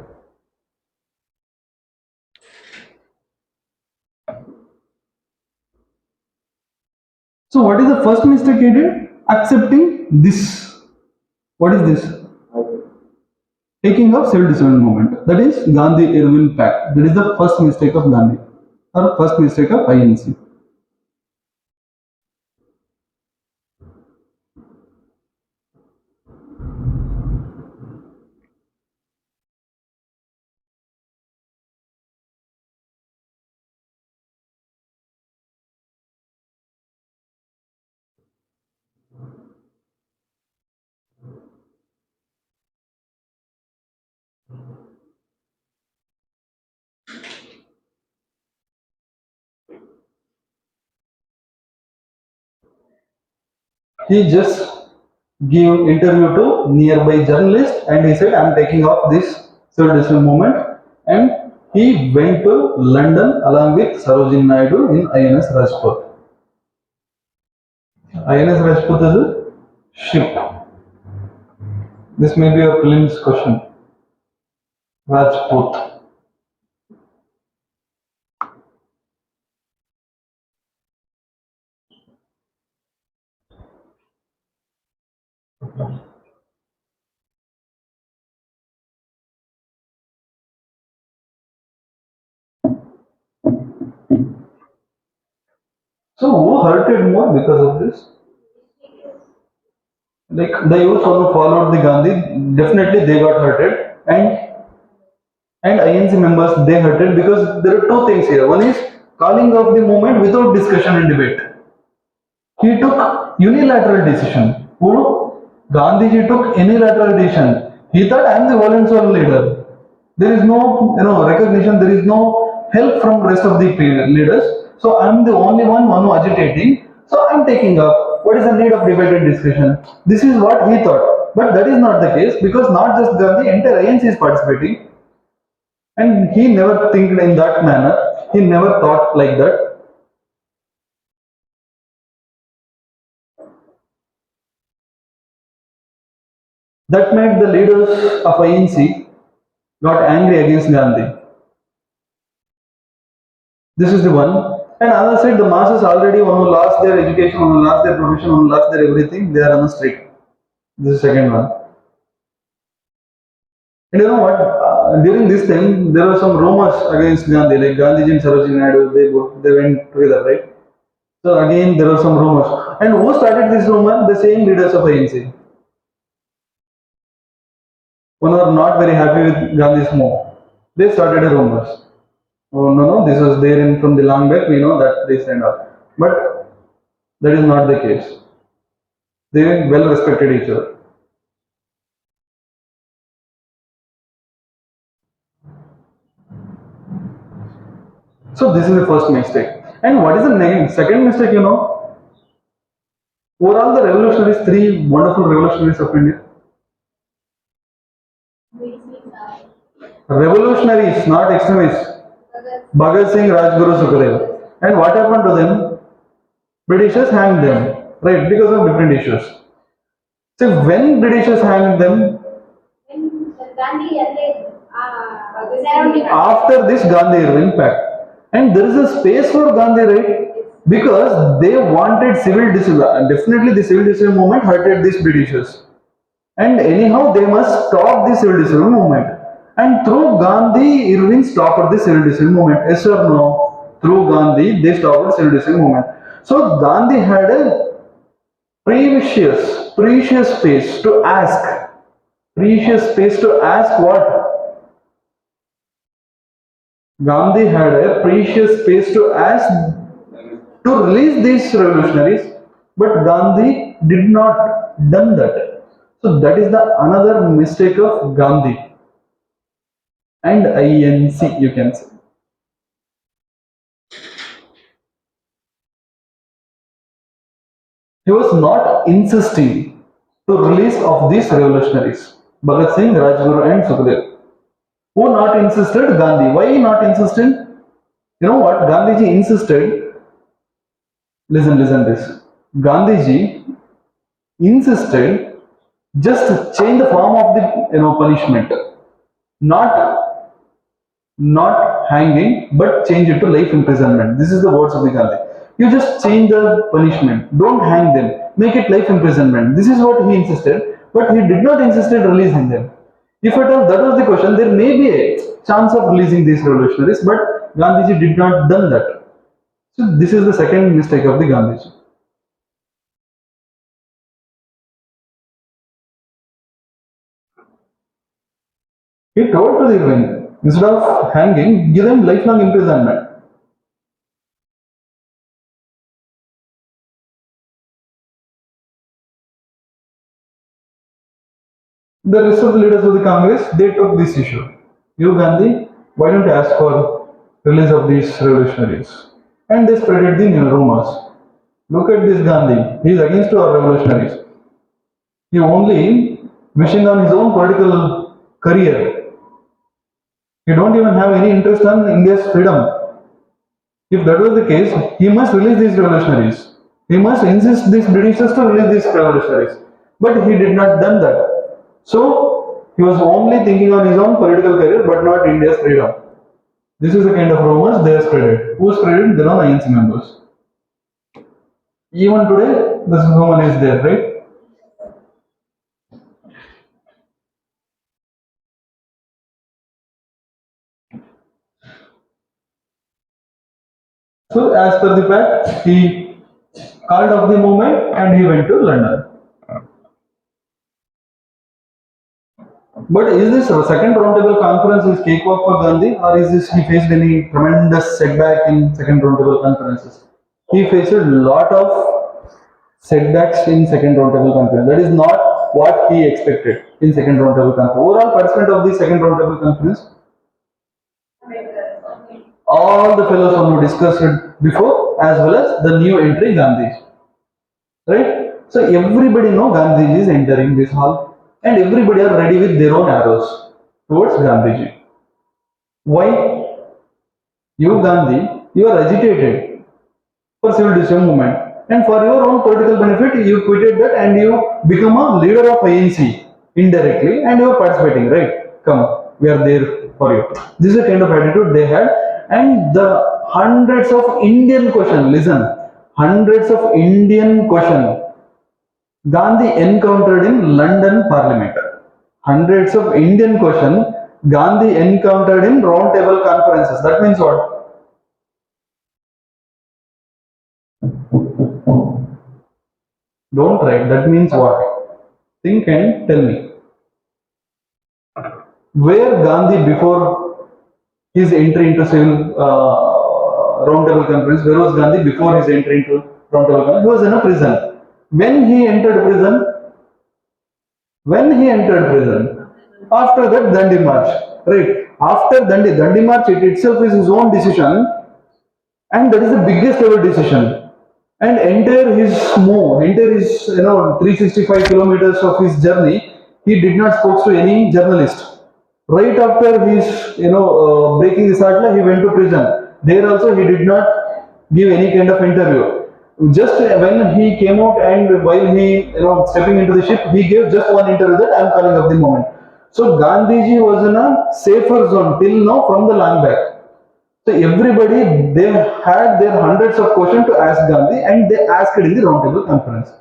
So, what is the first mistake he did? Accepting this. What is this? Taking off civil disobedience movement. That is Gandhi-Irwin Pact. That is the first mistake of Gandhi, or first mistake of INC. He just gave interview to nearby journalist and he said, I am taking off this civil disobedience movement, and he went to London along with Sarojini Naidu in INS Rajput. INS Rajput is a ship. This may be a prelims question. Rajput. So who hurted more because of this? Like the youth who followed the Gandhi, definitely they got hurted, and INC members, they hurted, because there are two things here. One is calling off the movement without discussion and debate. He took unilateral decision. Who? Gandhiji took unilateral decision. He thought, I am the volunteer leader. There is no recognition, there is no help from rest of the leaders. So I am the only one who agitating. So I am taking up. What is the need of debate and discussion? This is what he thought. But that is not the case, because not just Gandhi, entire INC is participating. And he never think in that manner. He never thought like that. That made the leaders of INC got angry against Gandhi. This is the one. And as I said, the masses already, one who lost their education, one who lost their profession, one who lost their everything, they are on the street. This is the second one. And you know what? During this time, there were some rumors against Gandhi, like Gandhiji and Sarojini Naidu, they went together, right? So again, there were some rumors. And who started this rumor? The same leaders of INC. One who are not very happy with Gandhi's move, they started a rumors. Oh no, this was there in from the long back. We know that this and all. But That is not the case. They well respected each other. So this is the first mistake. And what is the second mistake, you know? Overall, the revolutionaries, three wonderful revolutionaries of India. Revolutionaries, not extremists. Bhagat Singh, Rajguru, Sukhdev. And what happened to them? Britishers hanged them, right? Because of different issues. So when Britishers hanged them, after this Gandhi Irving Pact, and there is a space for Gandhi, right? Because they wanted civil disobedience. Definitely, the civil disobedience movement hurted these Britishers, and anyhow they must stop the civil disobedience movement. And through Gandhi, Irving stopped the civil disobedience movement. Yes or no? Through Gandhi, they stopped the civil disobedience movement. So Gandhi had a precious space to ask. Precious space to ask what? Gandhi had a precious space to ask to release these revolutionaries, but Gandhi did not done that. So that is the another mistake of Gandhi and INC, you can say. He was not insisting to release of these revolutionaries, Bhagat Singh, Rajguru and Sukhdev. Who not insisted? Gandhi. Why not insisted? You know what? Gandhiji insisted. Listen this. Gandhiji insisted just to change the form of the punishment, not hanging, but change it to life imprisonment. This is the words of the Gandhi. You just change the punishment. Don't hang them. Make it life imprisonment. This is what he insisted, but he did not insist in releasing them. If at all that was the question, there may be a chance of releasing these revolutionaries, but Gandhiji did not done that. So this is the second mistake of the Gandhiji. He told to the Irving, instead of hanging, give them lifelong imprisonment. The rest of the leaders of the Congress, they took this issue. You Gandhi, why don't you ask for release of these revolutionaries? And they spreaded the rumors. Look at this Gandhi, he is against our revolutionaries. He only wishing on his own political career. He don't even have any interest on India's freedom. If that was the case, he must release these revolutionaries. He must insist these Britishers to release these revolutionaries. But he did not done that. So he was only thinking on his own political career, but not India's freedom. This is the kind of rumors they are spreaded. Who spreaded? There are INC members. Even today, this woman is there, right? So as per the fact, he called off the movement and he went to London. But is this second roundtable conference is cakewalk for Gandhi, or is this he faced any tremendous setback in second roundtable conferences? He faced a lot of setbacks in second roundtable conference. That is not what he expected in second roundtable conference. Overall participant of the second roundtable conference, all the fellows whom we discussed it before, as well as the new entry Gandhi. Right? So everybody know Gandhi is entering this hall, and everybody are ready with their own arrows towards Gandhiji. Why? You Gandhi, you are agitated for civil disobedience movement, and for your own political benefit, you quitted that and you become a leader of INC indirectly, and you are participating. Right? Come, we are there for you. This is the kind of attitude they had, and the hundreds of Indian question. Listen, hundreds of Indian question Gandhi encountered in London Parliament. Hundreds of Indian question Gandhi encountered in round table conferences. That means what? Don't write. That means what? Think and tell me. Where Gandhi before his entry into civil round table conference? Where was Gandhi before his entry into He was in a prison. When he entered prison, after that Dandi March, right? After Dandi March, it itself is his own decision, and that is the biggest ever decision. And entire his 365 kilometers of his journey, he did not spoke to any journalist. Right after his breaking his heart, he went to prison. There also he did not give any kind of interview. Just when he came out and while he stepping into the ship, he gave just one interview that I am calling up the moment. So Gandhiji was in a safer zone till now from the land back. So everybody, they had their hundreds of questions to ask Gandhi, and they asked it in the roundtable conference.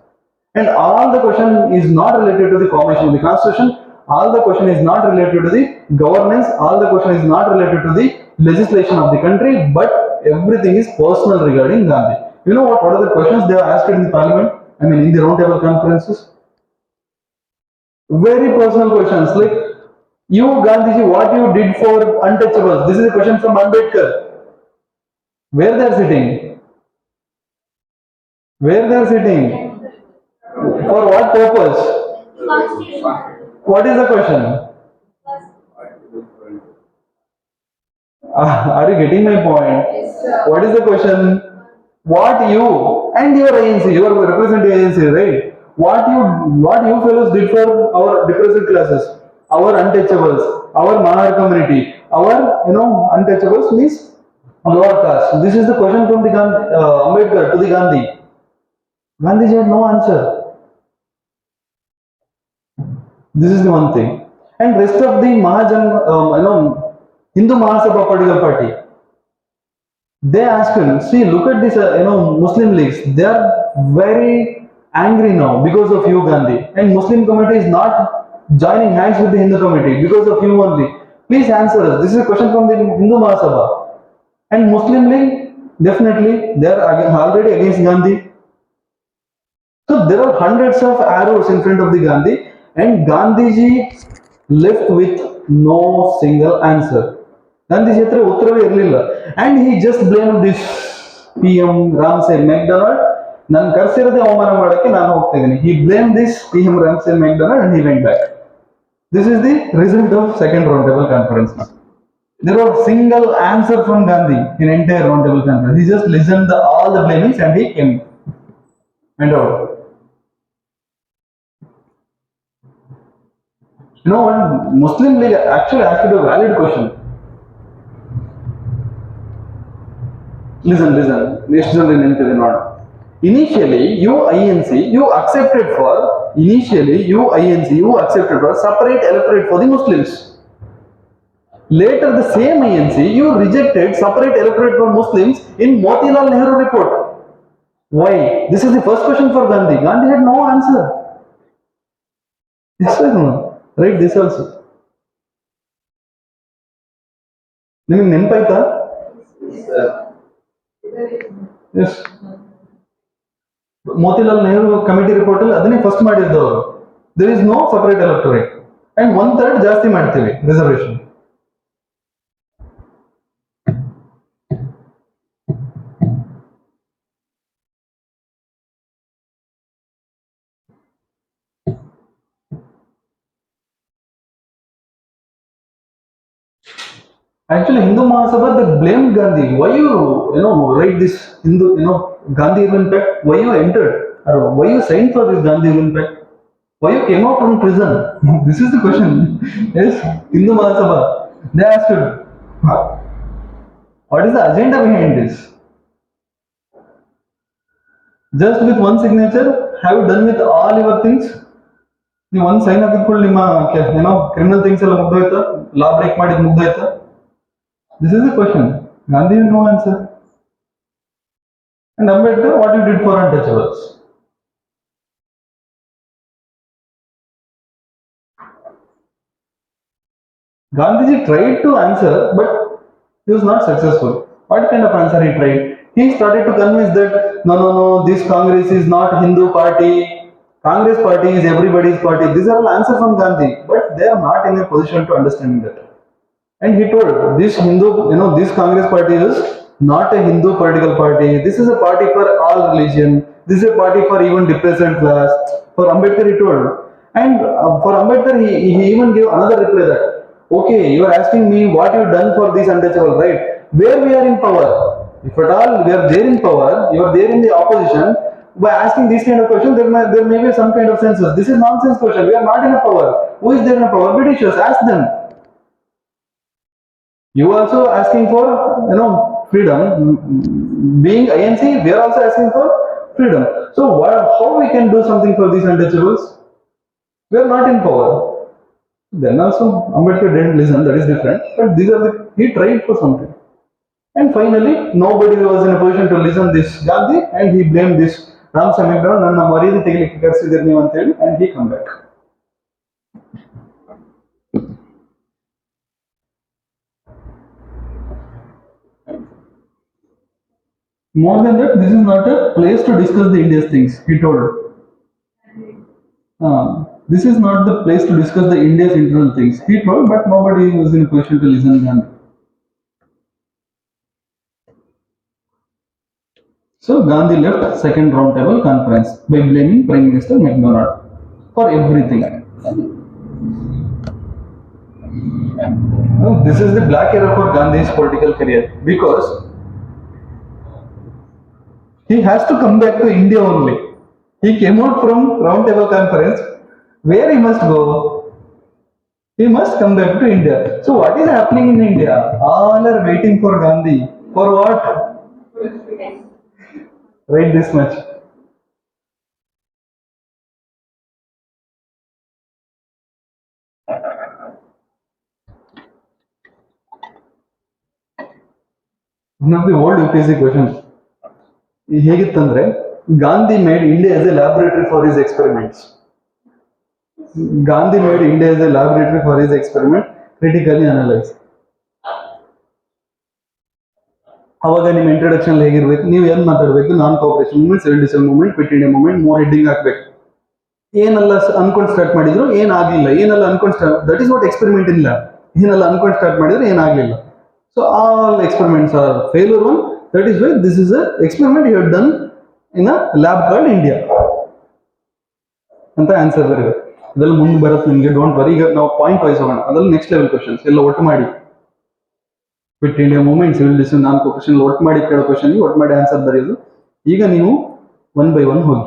And all the question is not related to the formation of the constitution. All the question is not related to the governance. All the question is not related to the legislation of the country, but everything is personal regarding Gandhi. You know what are the questions they have asked in the parliament? I mean, in the roundtable conferences? Very personal questions like, you Gandhiji, what you did for untouchables? This is a question from Ambedkar. Where they are sitting? Where they are sitting? For what purpose? What is the question? Are you getting my point? What is the question? What you and your ANC, you are representing ANC, right? What you fellows did for our depressed classes, our untouchables, our Mahar community, our untouchables means lower caste. This is the question from the Ambedkar to the Gandhi. Gandhiji had no answer. This is the one thing. And rest of the Mahajan, Hindu Mahasabha political party, they asked him, see, look at this, Muslim leagues. They are very angry now because of you, Gandhi. And Muslim community is not joining hands with the Hindu community because of you only. Please answer us. This is a question from the Hindu Mahasabha. And Muslim league, definitely, they are already against Gandhi. So there are hundreds of arrows in front of the Gandhi, and Gandhiji left with no single answer. Gandhiji hatra uttarave irliಲ್ಲ, and he just blamed this PM Ramsay MacDonald. ನಾನು ಕರ್ಸಿರದೆ ಅವಮಾನ ಮಾಡಕ್ಕೆ ನಾನು ಹೋಗ್ತಾ ಇದ್ದೀನಿ. He blamed this PM Ramsay MacDonald and he went back. This is the result of second roundtable conference. There was single answer from Gandhi in entire roundtable conference. He just listened to all the blamings and he went out. You know what? Muslim League actually asked a valid question. Listen. Next generation. Initially, you accepted for separate electorate for the Muslims. Later, the same ANC, you rejected separate electorate for Muslims in Motilal Nehru report. Why? This is the first question for Gandhi. Gandhi had no answer. Yes or no? Right, this also. ನಿಮಗೆ ನೆನಪಾಯ್ತಾ? Yes, Motilal Nehru committee report ಅಲ್ಲಿ ಅದನ್ನೇ first ಮಾಡಿದ್ದವರು. There is no separate electorate and 1/3 ಜಾಸ್ತಿ ಮಾಡ್ತೀವಿ reservation. Actually, Hindu Mahasabha, they blamed Gandhi. Why you write this Gandhi Union Pact? Why you entered? Or why you signed for this Gandhi Union Pact? Why you came out from prison? This is the question. Yes, Hindu Mahasabha. They asked him, what is the agenda behind this? Just with one signature, have you done with all your things? ನೀವು ಒಂದು sign ಹಾಕಿದ್ಕೊಳ್ಳಿ, ನಿಮ್ಮ criminal things ಎಲ್ಲ ಮುಗ್ದೋಯ್ತಾ? ಲಾ break ಮಾಡಿದ್ ಮುಗ್ದೋಯ್ತಾ? This is the question. Gandhi had no answer. And Ambedkar, what you did for untouchables? Gandhiji tried to answer, but he was not successful. What kind of answer he tried? He started to convince that no, this Congress is not Hindu party. Congress party is everybody's party. These are all answers from Gandhi, but they are not in a position to understand that. And he told this this Congress party is not a Hindu political party. This is a party for all religion. This is a party for even depressed class. For Ambedkar, he told. And for Ambedkar, he even gave another reply that, okay, you are asking me what you done for this untouchable, right? Where we are in power. If at all we are there in power, you are there in the opposition, by asking these kind of questions, there may be some kind of census. This is nonsense question. We are not in a power. Who is there in a power? Britishers. Ask them. You also asking for, freedom. Being INC, we are also asking for freedom. So how we can do something for these untouchables? We are not in power. Then also Ambedkar didn't listen. That is different. But these are he tried for something. And finally, nobody was in a position to listen this Gandhi, and he blamed this Ramsay McDonald. ನನ್ನ ಮರ್ಯಾದೆ ತೆಗಿಲಿಕ್ಕೆ ಕರೆಸಿದ್ದೀರಿ ನೀವು ಅಂತ ಹೇಳಿ, and he come back. More than that, this is not a place to discuss the India's things, he told. This is not the place to discuss the India's internal things, he told, but nobody was in a position to listen to Gandhi. So Gandhi left second roundtable conference by blaming Prime Minister McDonald for everything. This is the black era for Gandhi's political career, because he has to come back to India only. He came out from roundtable conference. Where he must go? He must come back to India. So what is happening in India? All are waiting for Gandhi. For what? Wait this much. One of the old UPSC questions. ಹೇಗಿತ್ತಂದ್ರೆ, Gandhi made India as a laboratory for his experiments. Gandhi made India as a laboratory for his experiment. Critically analyze. ಅವಾಗ ನಿಮ್ಮ introduction ಹೇಗಿರ್ಬೇಕು, ನೀವು ಏನ್ ಮಾತಾಡ್ಬೇಕು, non cooperation movement, civil design movement, quit India movement, ಮೂರ್ heading ಹಾಕ್ಬೇಕು. ಏನೆಲ್ಲ ಅನ್ಕೊಂಡ್ ಸ್ಟಾರ್ಟ್ ಮಾಡಿದ್ರು, ಏನಾಗ್ಲಿಲ್ಲ. ಏನೆಲ್ಲ ಅನ್ಕೊಂಡ್ start, that is what experiment ಇಲ್ಲ. ಏನೆಲ್ಲ ಅನ್ಕೊಂಡ್ ಸ್ಟಾರ್ಟ್ ಮಾಡಿದ್ರು, ಏನಾಗ್ಲಿಲ್ಲ. So all experiments are failure one. That is why this is a experiment you have done in a lab called India ಅಂತ ಆನ್ಸರ್ ಬರಬೇಕು. ಅದೆಲ್ಲ ಮುಂದೆ ಬರುತ್ತೆ ನಿಮಗೆ, ಡೋಂಟ್ ವರಿ. ಈಗ ನಾವು ಪಾಯಿಂಟ್ ವೈಸ್ ಹೋಗೋಣ. ಅದ್ರಲ್ಲಿ ನೆಕ್ಸ್ಟ್ ಲೆವೆಲ್ ಕ್ವಶನ್ಸ್ ಎಲ್ಲ ಒಟ್ಟು ಮಾಡಿ, quit India movement, civil design, non cooperation ಒಟ್ಟು ಮಾಡಿ ಕೇಳೋ ಕ್ವಶನ್ ಒಟ್ಟು ಮಾಡಿ ಆನ್ಸರ್ ಬರೆಯೋದು. ಈಗ ನೀವು ಒನ್ ಬೈ ಒನ್ ಹೋಗಿ.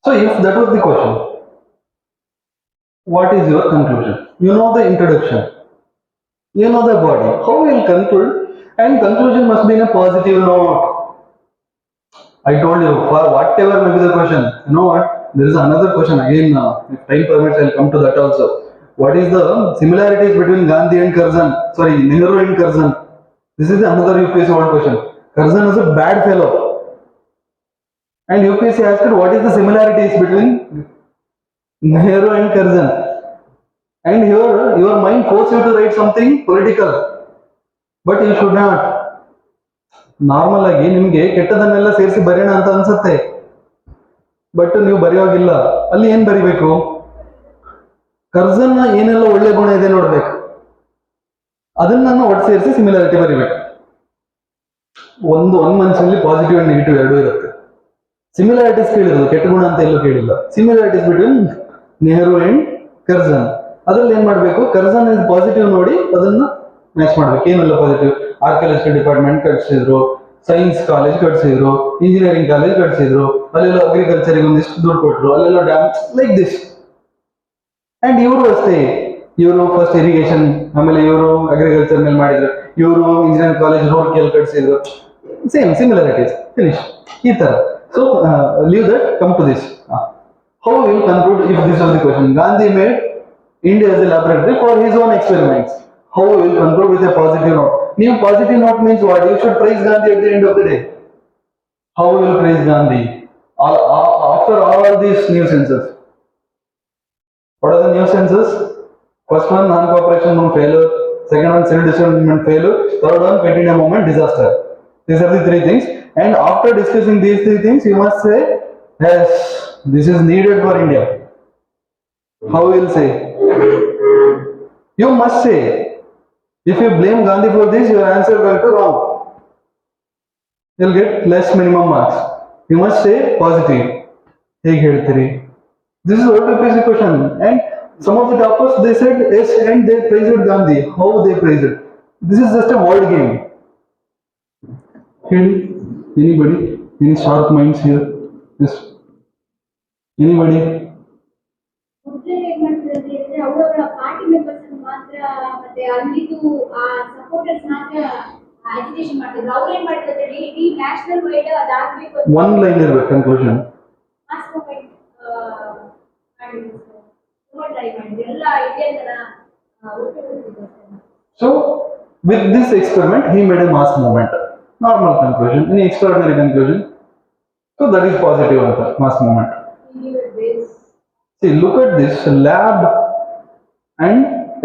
So if that was the question, what is your conclusion? You know the introduction, you know the body, how we will conclude, and conclusion must be in a positive note. I told you, for whatever may be the question, you know what, there is another question again. If time permits, I will come to that also. What is the similarities between Gandhi and Curzon? Sorry, Nehru and Curzon. This is another UPSC old question. Curzon was a bad fellow, and UPSC asked what is the similarities between Nehru and Curzon. And here your mind forces you to write something political, but you should not. Normal ಆಗಿ ನಿಮ್ಗೆ ಕೆಟ್ಟದನ್ನೆಲ್ಲ ಸೇರಿಸಿ ಬರೆಯೋಣ ಅಂತ ಅನ್ಸುತ್ತೆ, but ನೀವು ಬರೆಯೋಗಿಲ್ಲ. ಅಲ್ಲಿ ಏನ್ ಬರಿಬೇಕು? ಕರ್ಜನ್ ಏನೆಲ್ಲ ಒಳ್ಳೆ ಗುಣ ಇದೆ ನೋಡ್ಬೇಕು, ಅದನ್ನ ಒಟ್ಟು ಸೇರಿಸಿ ಸಿಮಿಲಾರಿಟಿ ಬರಿಬೇಕು. ಒಂದ್ ಮನುಷ್ಯನಲ್ಲಿ ಪಾಸಿಟಿವ್ ಅಂಡ್ ನೆಗೆಟಿವ್ ಎರಡೂ ಇರುತ್ತೆ. ಸಿಮಿಲಾರಿಟೀಸ್ ಕೇಳಿರೋದು, ಕೆಟ್ಟ ಗುಣ ಅಂತ ಎಲ್ಲೂ ಕೇಳಿಲ್ಲ. Similarities between Nehru and Curzon, ಅದ್ರಲ್ಲಿ ಏನ್ ಮಾಡ್ಬೇಕು? ಕರ್ಜನ್ ಇಸ್ ಪಾಸಿಟಿವ್ ನೋಡಿ ಅದನ್ನ ಮ್ಯಾಚ್ ಮಾಡ್ಬೇಕು. ಏನೆಲ್ಲ ಪಾಸಿಟಿವ್? ಆರ್ಕಿಯಾಲಜಿಕಲ್ ಡಿಪಾರ್ಟ್ಮೆಂಟ್ ಕಟ್ಸಿದ್ರು, ಸೈನ್ಸ್ ಕಾಲೇಜ್ ಕಟ್ಸಿದ್ರು, ಇಂಜಿನಿಯರಿಂಗ್ ಕಾಲೇಜ್ ಕಟ್ಸಿದ್ರು, ಅಲ್ಲೆಲ್ಲ ಅಗ್ರಿಕಲ್ಚರ್ಗೆ ಒಂದಿಷ್ಟು ದುಡ್ಡು ಕೊಟ್ರು, ಅಲ್ಲೆಲ್ಲ ಡ್ಯಾಮ್, ಲೈಕ್ ದಿಸ್. ಅಂಡ್ ಇವರು ಅಷ್ಟೇ, ಇವರು ಫಸ್ಟ್ ಇರಿಗೇಷನ್, ಆಮೇಲೆ ಇವರು ಅಗ್ರಿಕಲ್ಚರ್ ಮೇಲೆ ಮಾಡಿದ್ರು, ಇವರು ಇಂಜಿನಿಯರಿಂಗ್ ಕಾಲೇಜ್ ರೋಡ್ ಕೇಳಿ ಕಟ್ಸಿದ್ರು. Same similarities, finish. ಈ ತರ. So leave that, come to this. How will conclude if this was the question? Gandhi made India as a laboratory for his own experiments. How we will conclude with a positive note? New positive note means what? You should praise Gandhi at the end of the day. How we will praise Gandhi? After all these nuisances. What are the nuisances? First one, non-cooperation movement failure. Second one, civil disobedience failure. Third one, continuous movement disaster. These are the three things. And after discussing these three things, you must say, yes, this is needed for India. How will you say? You must say. If you blame Gandhi for this, your answer will be wrong. You'll get less minimum marks. You must say positive. This is what the question. And some of the toppers they said yes and they praised Gandhi. How they praised it? This is just a word game. Anybody? Any sharp minds here? Yes. Anybody? ಅವರವರ party members ಮಾತ್ರ ಮತ್ತೆ ಅಲ್ಲಿದ್ದು ಆ supporters ಮಾತ್ರ agitation ಮಾಡ್ತಿದ್ರು. ಅವ್ರೇನ್ ಮಾಡ್ತಿದ್ರು ಇಡೀ ನ್ಯಾಷನಲ್ ವೈಡ್ ಅದಾಗಬೇಕು. ಒನ್ ಲೈನ್ ಇರಬೇಕು ಕನ್ಕ್ಲೂಷನ್. ಮಾಸ್ ಮೂವ್ಮೆಂಟ್ ಮಾಡಿದ್ರು. ತುಂಬಾ ಟ್ರೈ ಮಾಡಿದ್ರು. ಎಲ್ಲ ಇಂಡಿಯನ್ ಜನ ಒಟ್ಟುಗೂಡಿದ್ರು. So with this experiment he made a mass movement. Normal conclusion. Any extraordinary conclusion? So that is positive answer. Mass movement. See, look at this lab and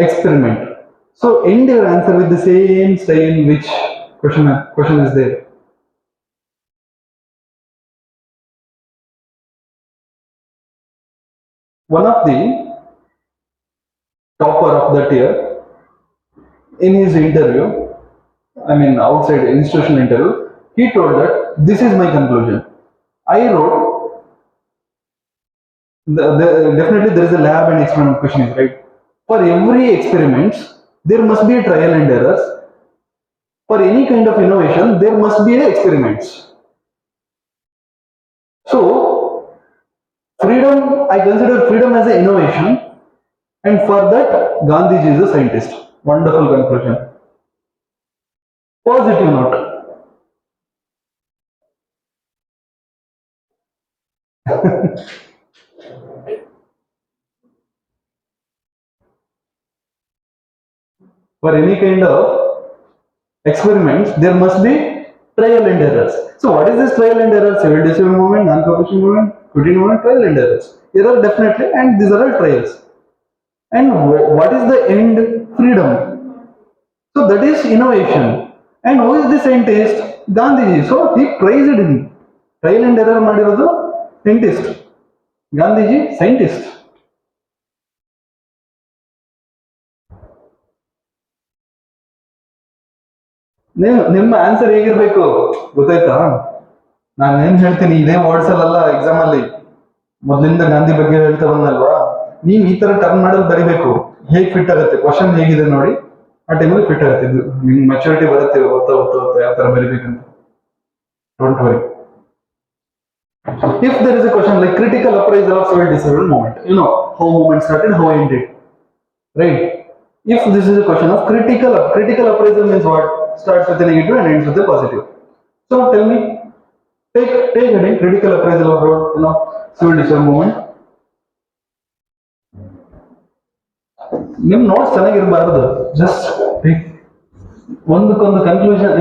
experiment. So end your answer with the same style. Which question is there? One of the topper of that year, in his interview, I mean outside institutional interview, he told that this is my conclusion. I wrote definitely there is a lab and experiment question is right. For every experiments there must be a trial and errors. For any kind of innovation there must be a experiments. So freedom, I consider freedom as an innovation, and for that Gandhiji is a scientist. Wonderful conclusion. Positive note. For any kind of experiments, there must be trial and errors. So what is this trial and errors? Civil disobedience movement, non-cooperation movement, continuous movement, trial and errors. Error definitely, and these are all trials. And what is the end? Freedom. So that is innovation. And who is the scientist? Gandhiji. So he praised him. Trial and error ಮಾಡಿರೋದು scientist. Gandhiji, scientist. ನಿಮ್ಮ answer ಹೇಗಿರ್ಬೇಕು ಗೊತ್ತಾಯ್ತಾ? ನಾನು ಏನ್ ಹೇಳ್ತೀನಿ ಇದೇ words ಅಲ್ಲ exam ಅಲ್ಲಿ ಮೊದಲಿಂದ ಗಾಂಧಿ ಬಗ್ಗೆ ಹೇಳ್ತಾ ಬಂದಲ್ವಾ, ನೀವು ಈ ತರ ಟರ್ನ್ ಮಾಡಲ್ ಬರಿಬೇಕು. ಹೇಗ್ ಫಿಟ್ ಆಗುತ್ತೆ ಕ್ವಶನ್ ಹೇಗಿದೆ ನೋಡಿ, ಆ ಟೈಮಲ್ಲಿ ಫಿಟ್ ಆಗುತ್ತೆ. ಇದು ನಿಮ್ಗೆ ಮೆಚುರಿಟಿ ಬರುತ್ತೆ ಓದ್ತಾ ಯಾವ ತರ ಬರಿಬೇಕಂತ. Don't worry. If there is a question like critical appraisal of civil disobedience movement, you know how movement started, how ended, right? If this is a question of critical appraisal means what? Starts with a negative and ends with a positive. So tell me, take heading critical appraisal of civil disobedience movement. ನಿಮ್ notes ಚೆನ್ನಾಗಿರ್ಬಾರ್ದು, just ಒಂದಕ್ಕೊಂದು conclusion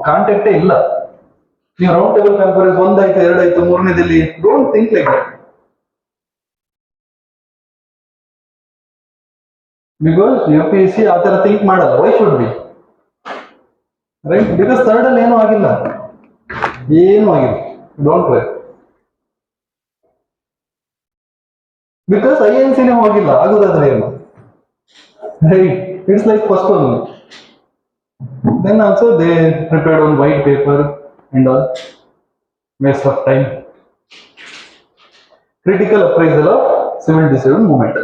ಕಾಂಟ್ಯಾಕ್ಟೇ ಇಲ್ಲ. ನೀವು round table conference ಒಂದಾಯ್ತು ಎರಡಾಯ್ತು ಮೂರನೇದಲ್ಲಿ don't think like that. Because UPSC ಆ ತರ ಥಿಂಕ್ ಮಾಡಲ್ಲ. Why should be right? Because third ಅಲ್ಲಿ ಏನೂ ಆಗಿಲ್ಲ. Don't Y. ಬಿಕಾಸ್ INC ಹೋಗಿಲ್ಲ, ಆಗುದಾದ್ರೆ ಏನು, right? It's like first one. Then also they prepared on white paper and all. Waste of time. Critical appraisal of civil disobedience movement.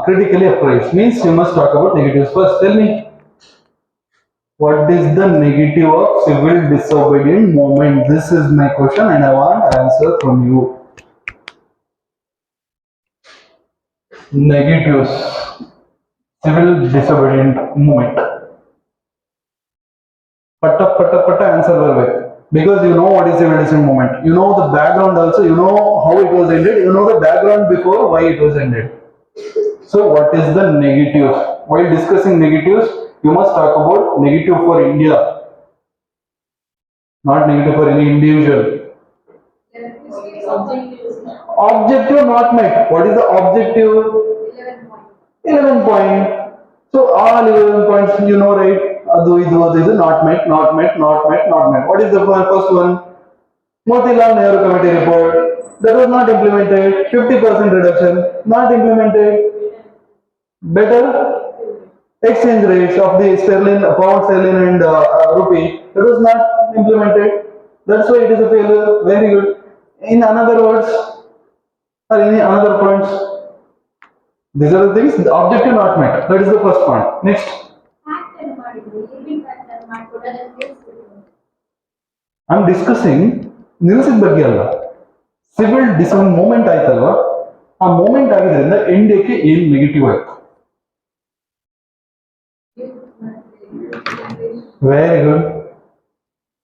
Critically appraised means you must talk about negatives first. Tell me, what is the negative of civil disobedience movement? This is my question and I want answer from you. Negatives civil disobedience movement. Patta answer ಬರ್ಬೇಕು. Because you know what is civil disobedience movement. You know the background also. You know how it was ended. You know the background before why it was ended. So what is the negatives? While discussing negatives, you must talk about negative for India, not negative for any individual. Objective not met. What is the objective? 11 point. So all 11 points, you know, right? Adu, idu, not met, not met, not met, not met. What is the first one? Motilal Nehru Committee report. That was not implemented. 50% reduction, not implemented. Better exchange rates of the sterling, pound sterling and rupee. That was not implemented. That's why it is a failure. Very good. In another words, or any another points, these are the things. The objective not met. That is the first point. Next, fact ಅನ್ನು ಮಾಡಿದ್ರು living fact ಅನ್ನು ಮಾಡ್ಕೊಂಡು ಅದನ್ನು ತಿಳಿಸ್ಬಿಟ್ರು. I am discussing ನಿಲ್ಲಿಸಿದ ಬಗ್ಗೆ ಅಲ್ಲ. Civil ಡಿಸನ್ moment ಆಯ್ತಲ್ವಾ, ಆ ಮೂಮೆಂಟ್ ಆಗಿದ್ರಿಂದ ಇಂಡಿಯಾಕ್ಕೆ ಏನ್ ನೆಗೆಟಿವ್ ಆಯ್ತು? Very good.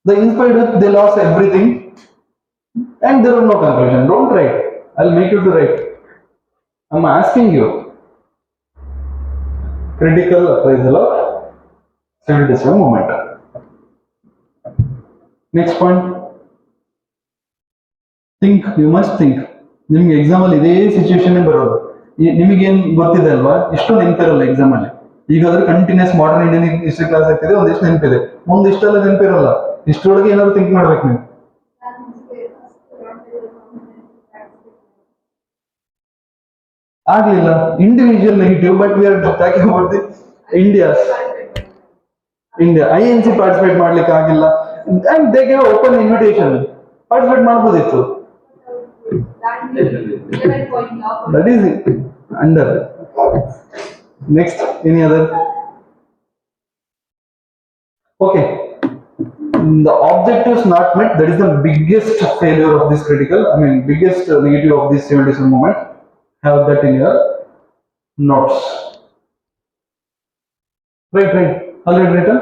The inspired youth, they lost everything and there was no conclusion. Don't write. I'll make you to write. I'm asking you. Critical appraisal of civil decision movement. Next point. Think, you must think. ನಿಮ್ಗೆ exam ಅಲ್ಲಿ ಇದೇ situation ಬರೋದು. ನಿಮಗೇನ್ ಗೊತ್ತಿದೆ ಅಲ್ವಾ, ಇಷ್ಟು ನೆನಪಿರಲ್ಲ exam ಅಲ್ಲಿ. ಈಗಾದ್ರೆ continues modern Indian history class ಆಗ್ತಿದೆ, ಒಂದಿಷ್ಟು ನೆನಪಿದೆ, ಮುಂದಿಷ್ಟೆಲ್ಲ ನೆನಪಿರಲ್ಲ. ಇಷ್ಟರೊಳಗೆ ಏನಾದ್ರು ಥಿಂಕ್ ಮಾಡ್ಬೇಕು ನೀವು. ಆಗ್ಲಿಲ್ಲ, individual negative, but we are talking about the India. INC participate ಮಾಡ್ಲಿಕ್ಕೆ ಆಗಿಲ್ಲ, and they give open invitation, participate ಮಾಡ್ಬೋದಿತ್ತು. That is under. Next, any other? Okay. The objectives not met. That is the biggest failure of this critical. I mean, biggest negative of this 77 moment. Have that in your notes. Right. Already written.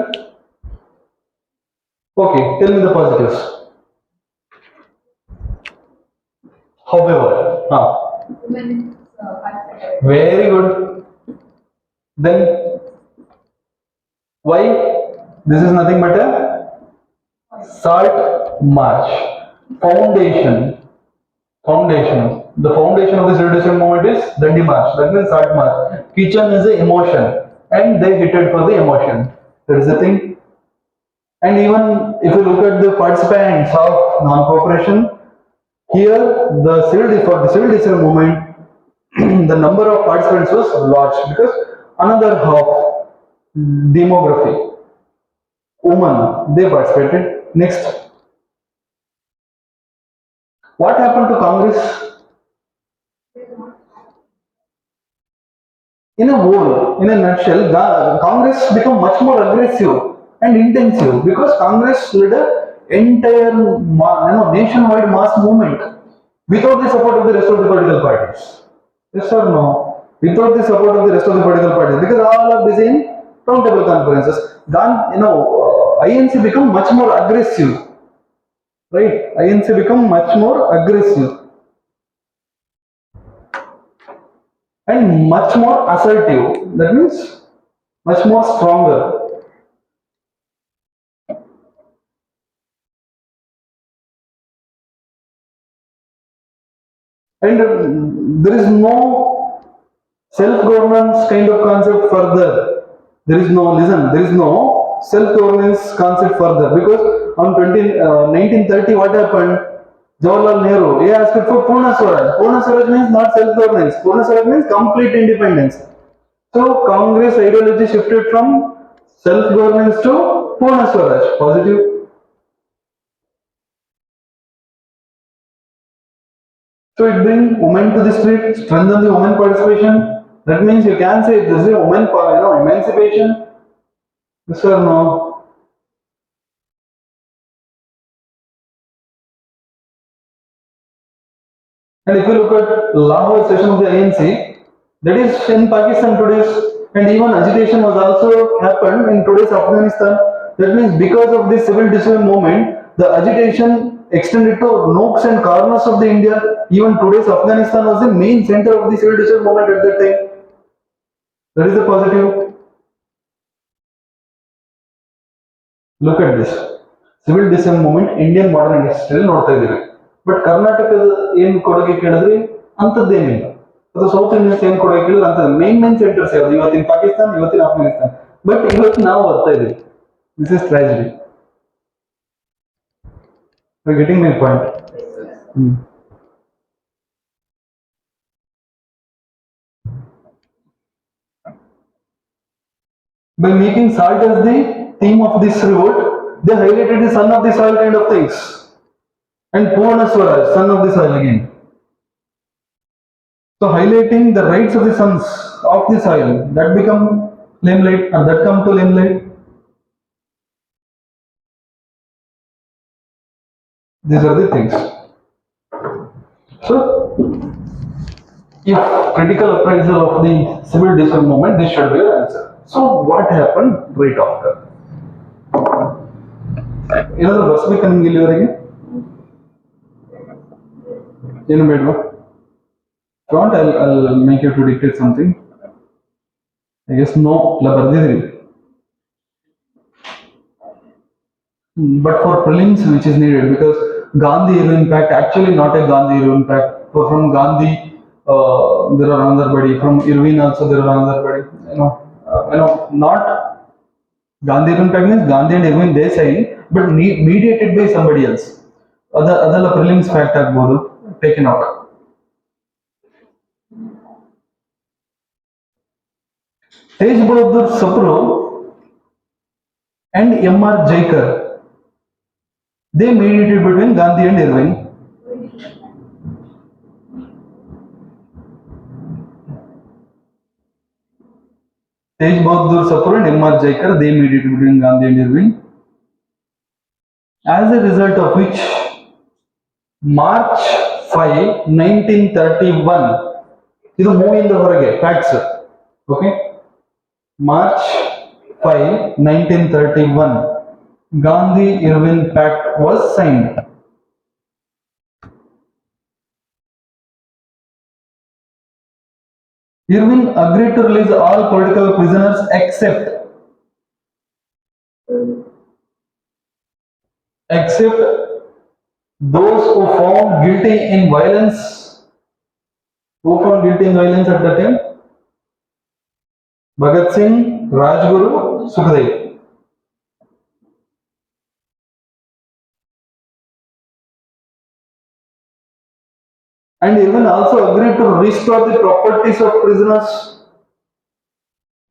Okay. Tell me the positives. However, very good. Then why? This is nothing but a salt march. Foundation. The foundation of this reduction movement is Dandi March. That means salt march. Kitchen is an emotion, and they hitted for the emotion. That is the thing. And even if you look at the participants of non-cooperation, here for the civil decision movement, the number of participants was large because another half demography, women, they participated. Next, what happened to Congress? In a whole, in a nutshell, Congress became much more aggressive and intensive because Congress led a entire nationwide mass movement without the support of the rest of the political parties. Yes or no? Without the support of the rest of the political parties, because all are busy in roundtable conferences. INC become much more aggressive, right? INC become much more aggressive and much more assertive. That means much more stronger. And there is no self-governance kind of concept further. There is no self-governance concept further because on 1930 what happened? Jawaharlal Nehru, he asked for Purna Swaraj. Purna Swaraj means not self-governance. Purna Swaraj means complete independence. So Congress ideology shifted from self-governance to Purna Swaraj. Positive. So it brings women to the street, strengthen the women participation. That means you can say this is women, emancipation. Yes or no? And if you look at Lahore session of the ANC, that is in Pakistan today's, and even agitation was also happened in today's Afghanistan. That means because of this civil decision movement, the agitation extended to nooks and corners of the India. Even today's Afghanistan was the main center of the civil decision movement at that time. That is the positive. Look at this. Civil decision movement, Indian modern history ನೋಡ್ತಾ ಇದ್ದೀವಿ. But ಕರ್ನಾಟಕದ ಏನು ಕೊಡುಗೆ ಕೇಳಿದ್ರೆ ಅಂಥದ್ದೇನಿಲ್ಲ. ಅದು south Indians ಏನ್ ಕೊಡೋ ಕೇಳಿದ್ರೆ ಅಂತ ಮೇನ್ ಸೆಂಟರ್ಸ್ ಯಾವ್ದು ಇವತ್ತಿನ ಪಾಕಿಸ್ತಾನ, ಇವತ್ತಿನ ಅಫ್ಘಾನಿಸ್ತಾನ. ಬಟ್ ಇವತ್ತು ನಾವು ಬರ್ತಾ ಇದೀವಿ. This is tragedy. Getting my point. By making salt as the theme of this revolt, they highlighted the son of the soil kind of things. And Purna Swaraj, son of the soil again. So highlighting the rights of the sons of the soil, that become limelight, or that come to limelight. These are the things. So, if critical appraisal of the civil disorder movement, this should be your answer. So, what happened right after? ಏನಾದ್ರು ಬರ್ಸ್ಬೇಕಾ ನಿಮ್ಗೆ ಇಲ್ಲಿವರೆಗೆ? ಏನು ಬೇಡವಾ? Don't, I'll make you to dictate something. I guess no, ಇಲ್ಲ ಬರ್ದಿದ್ದೀರಿ. But for prelims, which is needed, because Gandhi hero impact, actually not a Gandhi hero impact. So from Gandhi, there are another body. From Irvin also there are another body. Not Gandhi hero impact means Gandhi and Irvin they sign, but mediated by somebody else. Other prelims fact agbodu taken out. Tej Bahadur Sapro and M.R. Jaikar, they mediated between Gandhi and Irving. Tej Bahadur Sapro and M.R. Jaikar, they mediated between Gandhi and Irving. As a result of which, March 5, 1931, ಇದು ಮೂವಿಯಿಂದ ಹೊರಗೆ facts. Okay, March 5, 1931, Gandhi-Irwin Pact was signed. Irwin agreed to release all political prisoners except those who found guilty in violence. Who found guilty in violence at that time? Bhagat Singh, Rajguru, Sukhdev. And Irwin also agreed to restore the properties of prisoners,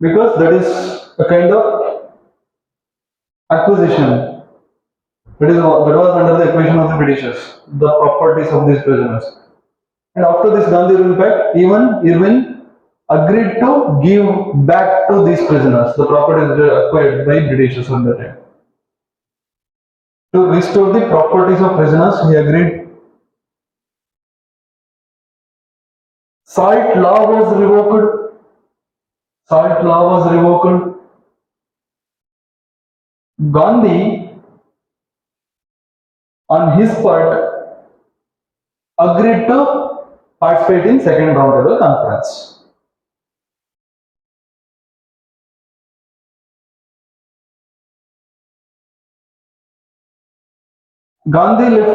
because that is a kind of acquisition. That was under the equation of the Britishers, the properties of these prisoners. And after this Gandhi-Irwin Pact, even Irwin agreed to give back to these prisoners the properties acquired by Britishers at that time. To restore the properties of prisoners, he agreed. Salt law was revoked. Gandhi, on his part, agreed to participate in second roundtable conference. Gandhi left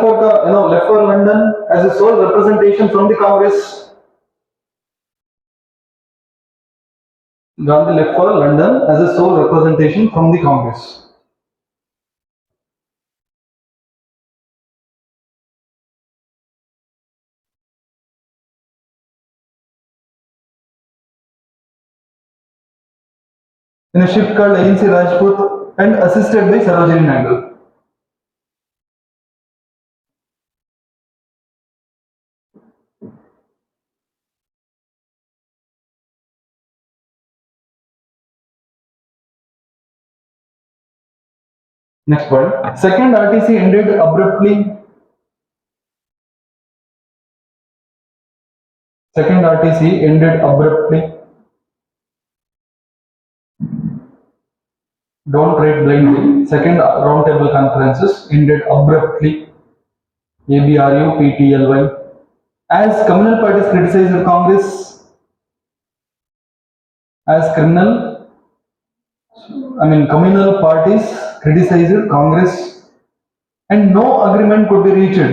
for London as a sole representation from the Congress. Gandhi left for London as a sole representation from the Congress. In a ship called ANC Rajput and assisted by Sarojini Naidu. Next point. Second RTC ended abruptly. Don't write blindly. Second roundtable conferences ended abruptly. ABRUPTLY. As communal parties criticized Congress, communal parties criticized Congress, and no agreement could be reached.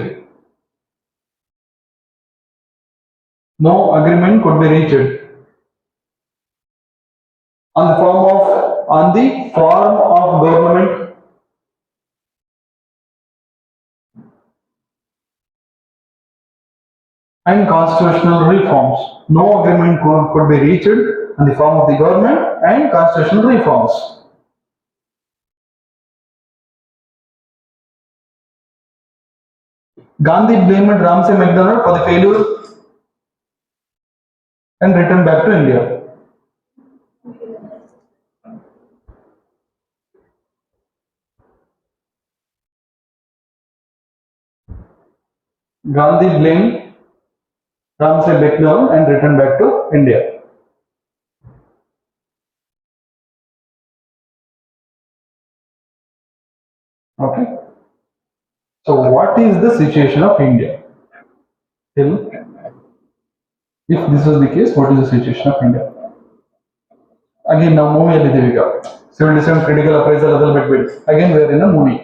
No agreement could be reached on the form of government and constitutional reforms. No agreement could be reached on the form of the government and constitutional reforms. Gandhi blamed Ramsay MacDonald for the failure and returned back to India. Gandhi blamed Ramsay MacDonald and returned back to India. Okay. So what is the situation of India? Till if this was the case, what is the situation of India? Again, ನಾವು ಮೂವಿಯಲ್ಲಿದ್ದೀವಿ ಈಗ civil decent critical appraisal ಅದೆಲ್ಲ ಬಿಟ್ಬಿಡಿ. Again where in a movie.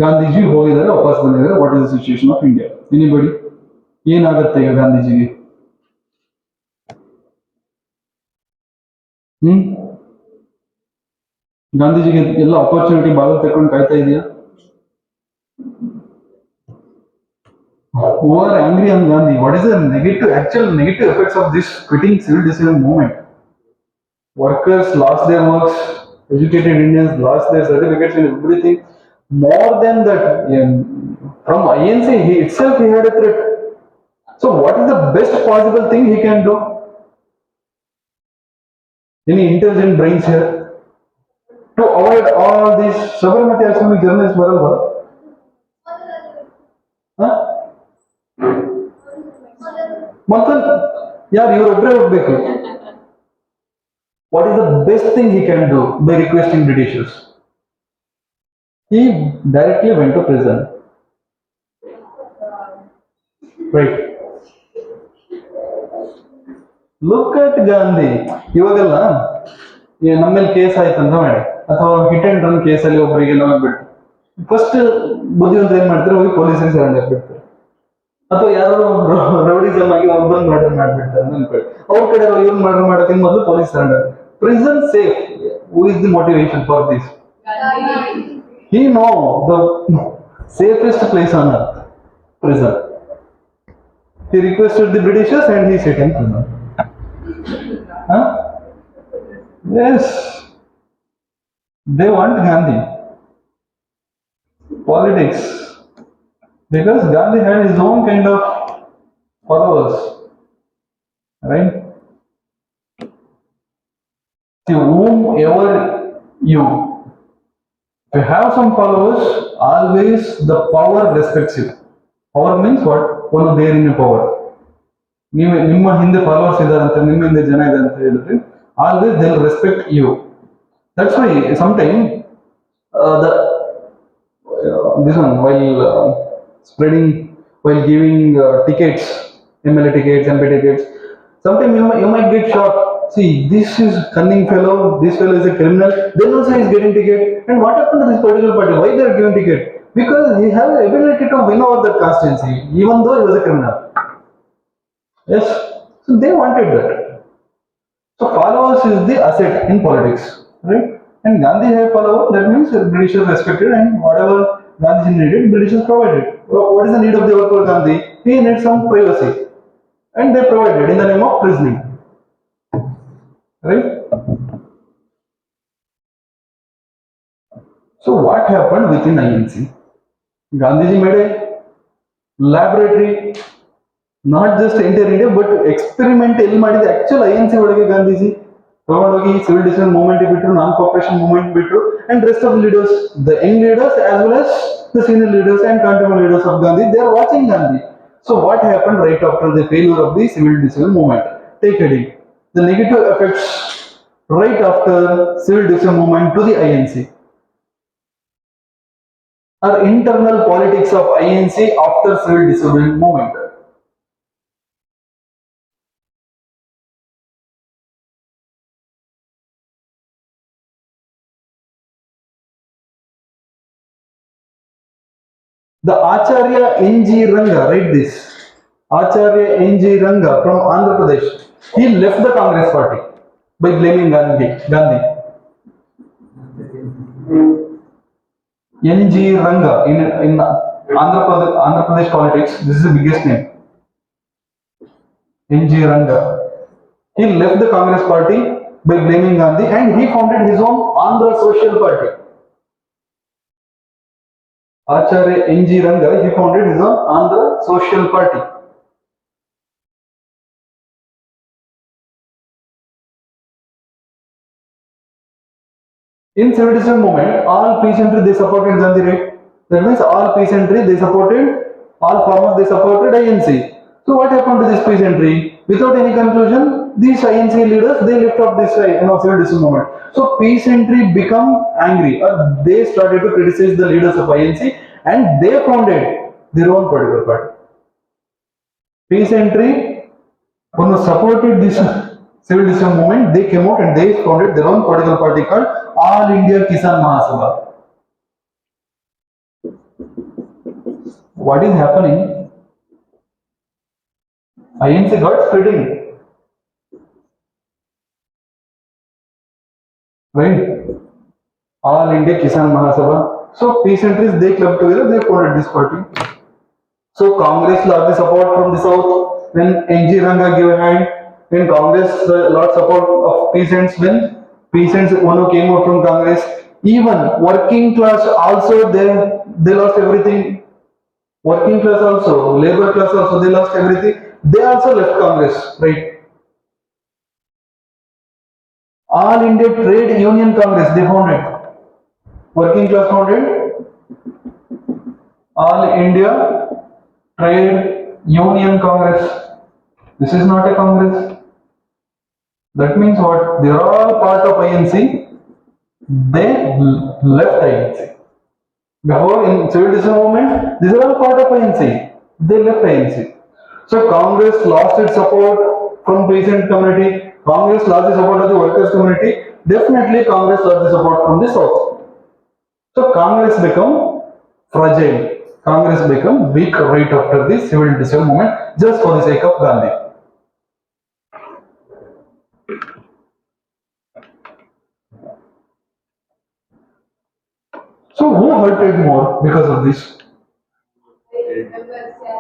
Gandhiji ಹೋಗಿದ್ದಾರೆ, ವಾಪಸ್ ಬಂದಿದ್ದಾರೆ. What is the situation of India? Anybody? ಏನಾಗುತ್ತೆ ಈಗ ಗಾಂಧೀಜಿಗೆ? ಗಾಂಧೀಜಿಗೆ ಎಲ್ಲ ಅಪರ್ಚುನಿಟಿ ಬಾಗಿಲು ತಕೊಂಡು ಕಾಯ್ತಾ ಇದೆಯಾ? Who are angry on Gandhi? What is the actual negative effects of this quitting civil disobedience movement? Workers lost their works, educated Indians lost their certificates and everything. More than that, from INC he itself he had a threat. So what is the best possible thing he can do? Any intelligent brains here? To avoid all these Sabarmati Ashramic journalists ಬರಲ್ವಾ? ಮತ್ತೆ ಯಾರು ಇವರೊಬ್ಬರೇ ಹೋಗ್ಬೇಕು? What is the best thing he can do by requesting Britishers? He directly went to prison. Right. Look at Gandhi. ಇವಾಗೆಲ್ಲ ನಮ್ಮೇಲೆ case ಆಯ್ತು ಅಂತ ಮಾಡಿ, ಅಥವಾ ಹಿಟ್ ಅಂಡ್ ರನ್ ಕೇಸಲ್ಲಿ ಒಬ್ಬರಿಗೆ ಬಿಟ್ಟು ಫಸ್ಟ್ ಬುದ್ಧಿವಂತ ಏನ್ ಮಾಡ್ತಾರೆ, ಹೋಗಿ ಪೊಲೀಸರಿಗೆ ಸರೆಂಡರ್ ಆಗ್ಬಿಡ್ತಾರೆ. ಅಥವಾ ಯಾರು ರೌಡಿಸಮ್ ಆಗಿ ಒಬ್ಬನ್ ಮರ್ಡರ್ ಮಾಡ್ಬಿಡ್ತಾರೆ ಅನ್ಕೊಳ್ಳಿ, ಅವ್ರ ಕಡೆ ಇವ್ರು ಮರ್ಡರ್ ಮಾಡೋಕೆ ಮೊದಲು police surrender. Prison safe. Who is the motivation for this? He know the safest place on earth, prison. He requested the Britishers and he sat in prison. Huh? Yes. They want Gandhi. Politics. Because Gandhi had his own kind of followers. Right? Whomever you have some followers, always the power respects you. Power means what? One there in a power. ನಿಮ್ಮ ಹಿಂದೆ followers ಇದ್ದಾರೆ ಅಂತ, ನಿಮ್ಮ ಹಿಂದೆ ಜನ ಇದೆ ಅಂತ ಹೇಳಿದ್ರೆ always they'll respect you. That's why sometimes this one while giving tickets, MLA tickets, MP tickets, sometimes you might get shocked. See, this is cunning fellow, this fellow is a criminal, then also he is getting ticket. And what happened to this political party? Why they are giving ticket? Because he has the ability to win over that constituency, even though he was a criminal. Yes, so they wanted that. So followers is the asset in politics, right? And Gandhi had followers, that means British respected, and whatever Gandhi needed, British provided. What is the need of the worker Gandhi? He needs some privacy, and they provided in the name of prisoning. Right? So what happened within INC? Gandhiji made a laboratory, not just entire India, but experiment ಎಲ್ಲಿ ಮಾಡಿದ actual INC ಒಳಗೆ ಗಾಂಧೀಜಿ ತಗೊಂಡೋಗಿ civil dissent movement ಬಿಟ್ಟರು, ನಾನ್ cooperation movement ಬಿಟ್ಟರು, and rest of the leaders, the young leaders as well as the senior leaders and contemporary leaders of Gandhi, they are watching Gandhi. So what happened right after the failure of the civil disobedience movement? Take heading. The negative effects right after civil disobedience movement to the INC. Or internal politics of INC after civil disobedience movement. The Acharya N.G. Ranga, write this. Acharya N.G. Ranga from Andhra Pradesh. He left the Congress party by blaming Gandhi. N.G. Ranga in Andhra Pradesh politics. This is the biggest name. N.G. Ranga. He left the Congress party by blaming Gandhi and he founded his own Andhra Social Party. Acharya N.G. Ranga, he founded his own Andhra Social Party. In civil movement, all peasantry they supported Gandhi, right? That means all peasantry they supported, all farmers they supported INC. So what happened to this peasantry? Without any conclusion, these INC leaders they lift up this civil movement. So peasantry become angry, or they started to criticize the leaders of INC, and they founded their own political party. Peasantry, who supported this civil movement, they came out and they founded their own political party called All India Kisan Mahasabha. What is happening? INC got splitting, right? All India Kisan Mahasabha. So peasantries they clubbed together, they founded this party. So Congress lost the support from the south when N.G. Ranga gave a hand. When Congress lost support of peasants, when peasants one who came out from Congress, even working class also they lost everything. Working class also, labor class also, they lost everything. They also left Congress, right? All India Trade Union Congress they founded. Working class founded All India Trade Union Congress. This is not a Congress. That means what? They are all part of INC. They left INC. Before in civil movement, these are all part of INC. They left INC. So Congress lost its support from peasant community. Congress lost the support of the workers community. Definitely Congress lost the support from the south. So Congress become fragile. Congress become weak right after the civil movement just for the sake of Gandhi. So who hurted more because of this?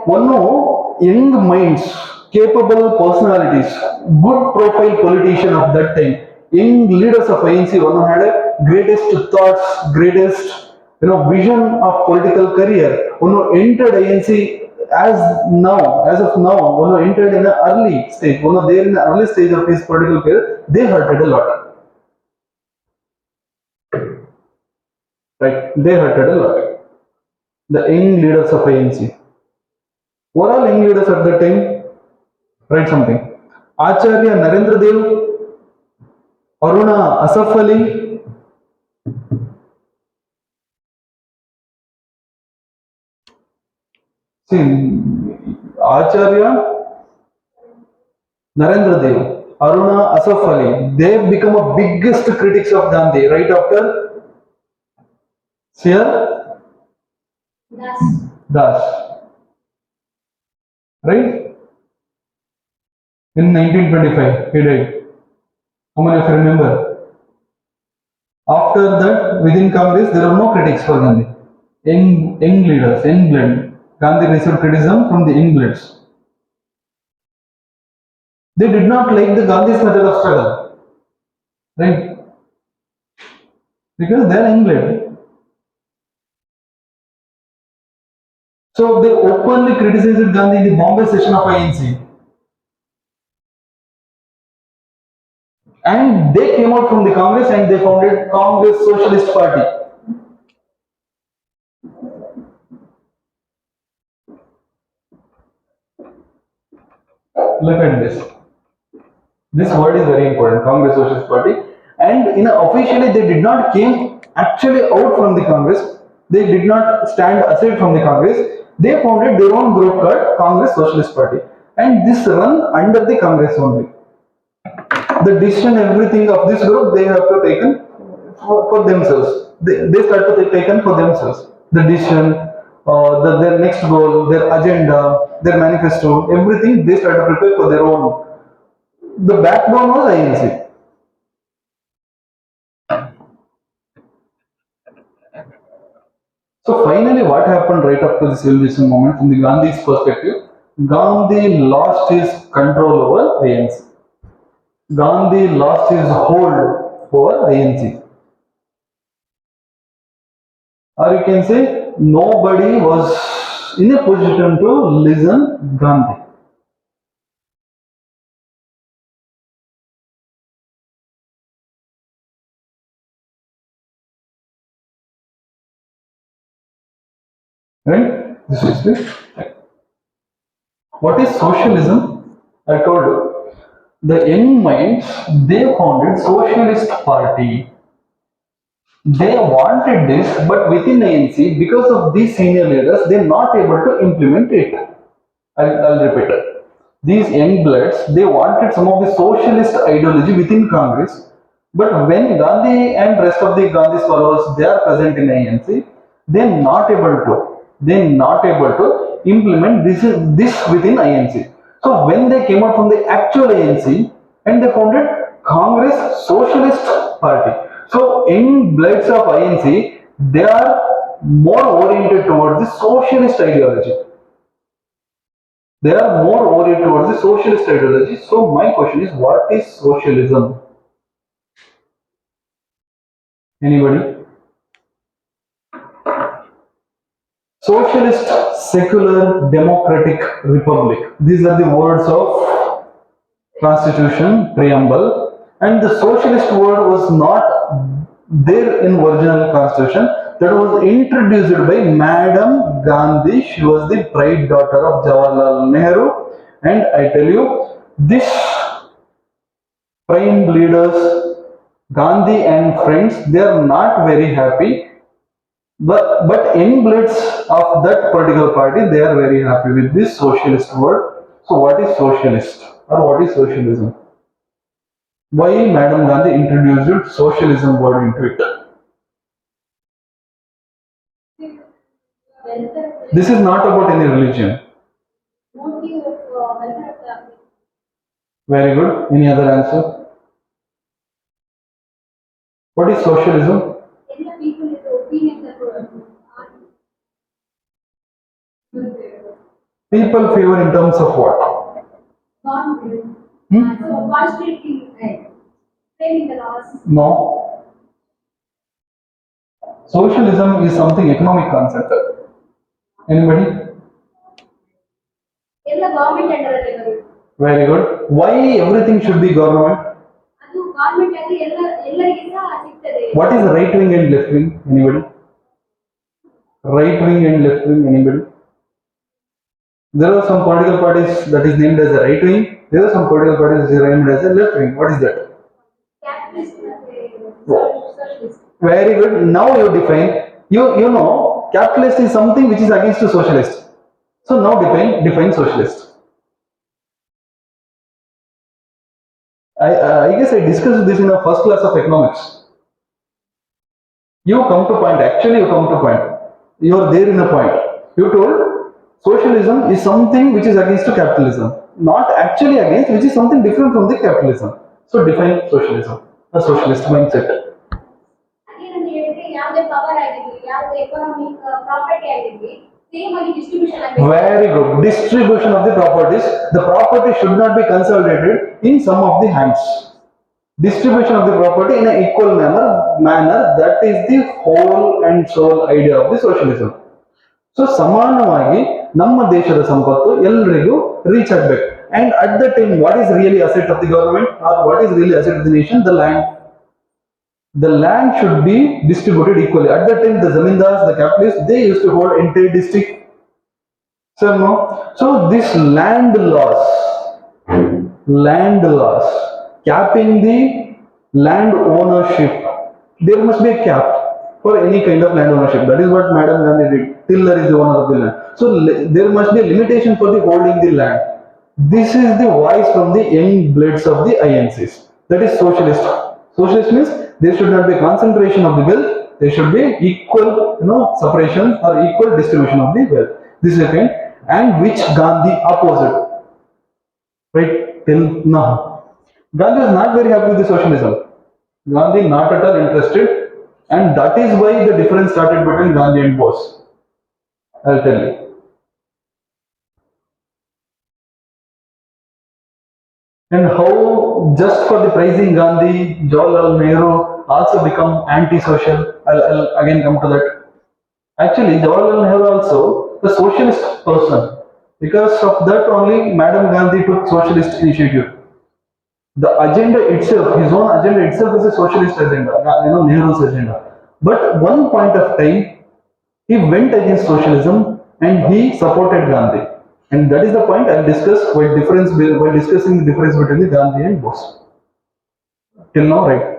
One no young minds, capable personalities, good profile politician of that time, young leaders of INC, one who had a greatest thoughts, greatest vision of political career, one who entered INC as of now, one who entered in an early stage, one who there in the early stage of his political career, they hurted a lot. Right? They hurted a lot. The young leaders of INC. What are young leaders at that time? Write something. Acharya Narendra Dev, Aruna Asaf Ali, see, Acharya Narendra Dev, Aruna Asaf Ali, they become a biggest critics of Gandhi right after Sir Das. Right? In 1925, he died. How many of you remember? After that, within Congress, there are no critics for Gandhi. Young leaders, young blood. Gandhi received criticism from the young bloods. They did not like the Gandhi's method of struggle. Right? Because they are young blood. So they openly criticized Gandhi in the Bombay session of INC. And they came out from the Congress and they founded Congress Socialist Party. Look at this. This word is very important, Congress Socialist Party. And officially they did not came actually out from the Congress. They did not stand aside from the Congress. They founded their own group called Congress Socialist Party. And this run under the Congress only. The decision, everything of this group, they have to taken for themselves. They start to take taken for themselves. The decision, their next goal, their agenda, their manifesto, everything they start to prepare for their own. The backbone was INC. So finally, what happened right after this revolution moment from the Gandhi's perspective? Gandhi lost his control over INC. Gandhi lost his hold over INC. Or you can say nobody was in a position to listen Gandhi. Right? This is it. What is socialism? I told you. The young minds, they founded Socialist Party. They wanted this, but within ANC, because of these senior leaders, they're not able to implement it. I'll repeat it. These young bloods, they wanted some of the socialist ideology within Congress, but when Gandhi and rest of the Gandhi's followers, they are present in ANC, they're not able to implement this within INC. So when they came out from the actual ANC and they founded Congress Socialist Party. So in bloods of INC, they are more oriented towards the socialist ideology. They are more oriented towards the socialist ideology. So my question is, what is socialism? Anybody? Socialist, secular, democratic republic. These are the words of Constitution preamble, and the socialist word was not there in original Constitution. That was introduced by Madam Gandhi. She was the bride daughter of Jawaharlal Nehru, and I tell you, this prime leaders, Gandhi and friends, they are not very happy. But young bloods of that particular party, they are very happy with this socialist word. So what is socialist or what is socialism? Why Madam Gandhi introduced socialism word into it? Welfare, This is not about any religion. motive of welfare of the Very good. Any other answer? What is socialism? ಎಲ್ಲ people with opinions are People favor in terms of what? not Hmm? so constituting framing the laws. No. Socialism is something economic concept. Anybody? ಎಲ್ಲ government under ಅಲ್ಲಿ ಬರುತ್ತೆ. Very good. Why everything should be government? ಅದು government ಅಲ್ಲಿ ಎಲ್ಲರಿಗೂ ಸಹ ಸಿಗ್ತದೆ. What is right wing and left wing? Anybody? Right wing and left wing? Anybody? There are some political parties that is named as a right wing. There are some political parties that is named as a left wing. What is that? Capitalist ಮತ್ತೆ socialist. Very good. Now you define. You know, capitalist is something which is against to socialist. So now define socialist. I guess I discussed this in a first class of economics. You come to point. Actually, you come to point. You are there in a point. You told socialism is something which is against to capitalism, not actually against, which is something different from the capitalism. So define socialism, a socialist mindset. ಅದೇನಂತ ಹೇಳಿದ್ರೆ ಯಾವುದೇ power ಆಗಿರ್ಲಿ, ಯಾವುದೇ economic property ಆಗಿರ್ಲಿ, same ಆಗಿ distribution ಆಗಬೇಕು. Very good. Distribution of the properties. The property should not be consolidated in some of the hands. Distribution of the property in an equal manner. That is the whole and sole idea of the socialism. So ಸಮಾನವಾಗಿ ನಮ್ಮ ದೇಶದ ಸಂಪತ್ತು ಎಲ್ಲರಿಗೂ reach ಆಗಬೇಕು. And at that time, what is really asset of the government or what is really asset of the nation? The land. The land should be distributed equally. At that time, the zamindars, the capitalists, they used to hold entire district. So no. So this land laws, capping the land ownership. There must be a cap for any kind of land ownership. That is what Madam Gandhi did. Tiller is the owner of the land. So there must be a limitation for the holding the land. This is the voice from the young bloods of the INCs. That is socialist. Socialist means there should not be concentration of the wealth. There should be equal, separation or equal distribution of the wealth. This is second, and which Gandhi opposed, right? Till now, Gandhi was not very happy with the socialism. Gandhi not at all interested, and that is why the difference started between Gandhi and Bose. I'll tell you. And how, just for the praising Gandhi, Jawaharlal Nehru also become anti-social. I'll again come to that. Actually, Jawaharlal Nehru also a socialist person. Because of that only, Madam Gandhi took socialist initiative. The agenda itself, his own agenda itself is a socialist agenda, Nehru's agenda. But one point of time, he went against socialism and he supported Gandhi. And that is the point I'll discuss while discussing the difference between the Gandhi and Bose. Till now, right?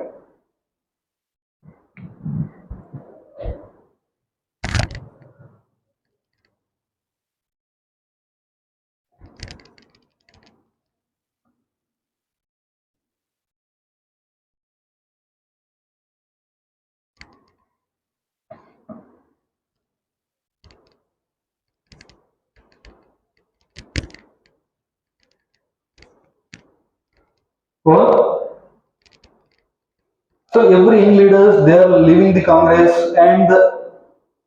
For so every young leaders, they are leaving the Congress, and the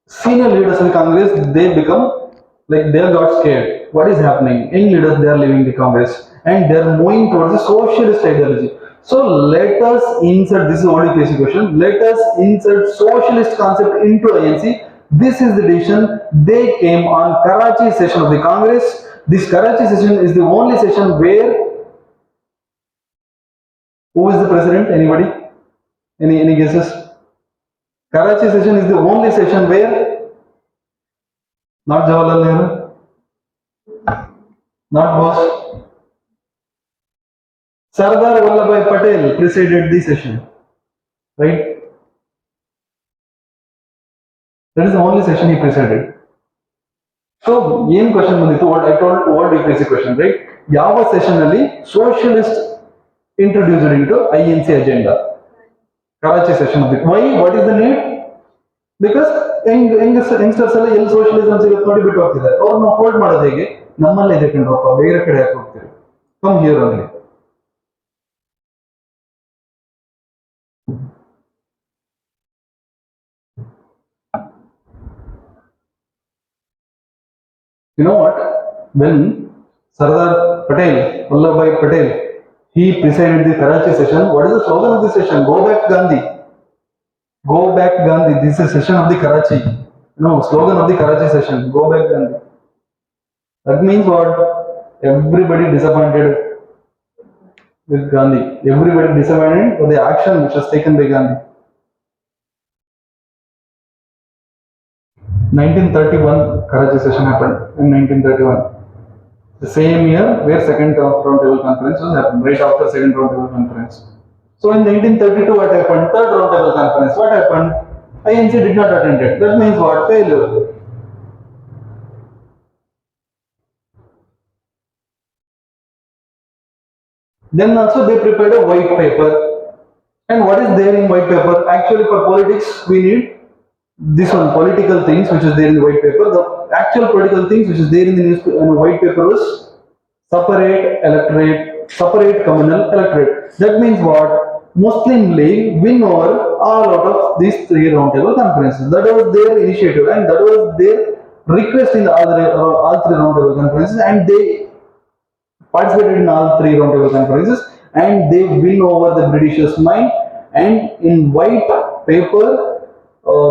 senior leaders in the Congress, they become like they got scared. What is happening? Young leaders, they are leaving the Congress and they are moving towards the socialist ideology. So let us insert, this is only basic question, let us insert socialist concept into INC. This is the decision they came on Karachi session of the Congress. This Karachi session is the only session where, who is the president? Anybody? Any guesses? Karachi session is the only session where not Jawaharlal Nehru, not Bose, Sardar Vallabhbhai Patel presided the session, right? That is the only session he presided. So, ಏನು question ಬಂದಿತ್ತು? What I told, what is basic question, right? ಯಾವ session ಅಲ್ಲಿ socialist introduced into INC agenda? Karachi session of the. Why? What is the need? Because youngsters ಎಲ್ಲ ಎಲ್ಲಿ socialism ಸಿಗುತ್ತೆ ನೋಡಿ ಬಿಟ್ಟು ಹೋಗ್ತಿದ್ದಾರೆ. ಅವ್ರನ್ನ ಹೋಲ್ಡ್ ಮಾಡೋದು ಹೇಗೆ? ನಮ್ಮಲ್ಲೇ ಇದೆ ಕಂಡ್ರಪ್ಪ, ಬೇರೆ ಕಡೆ ಯಾಕೆ ಹೋಗ್ತೀರಿ? Come here only. You know what? When Sardar Patel, Vallabhbhai Patel, he presided the Karachi session, what is the slogan of the session? Go back Gandhi. Go back Gandhi. This is session of the Karachi. Slogan of the Karachi session. Go back Gandhi. That means what? Everybody disappointed with Gandhi. Everybody disappointed for the action which was taken by Gandhi. 1931 Karachi session happened in 1931. The same year where second roundtable conference was happened, right after second roundtable conference. So in 1932 what happened? Third roundtable conference. What happened? INC did not attend it. That means what? Failure. Then also they prepared a white paper. And what is there in white paper? Actually for politics we need this one, political things which is there in the white paper. The actual political things which is there in the white paper is separate electorate, separate communal electorate. That means what? Muslim League win over all out of these three roundtable conferences. That was their initiative and that was their request in all three roundtable conferences, and they participated in all three roundtable conferences and they win over the Britishers' mind. And in white paper,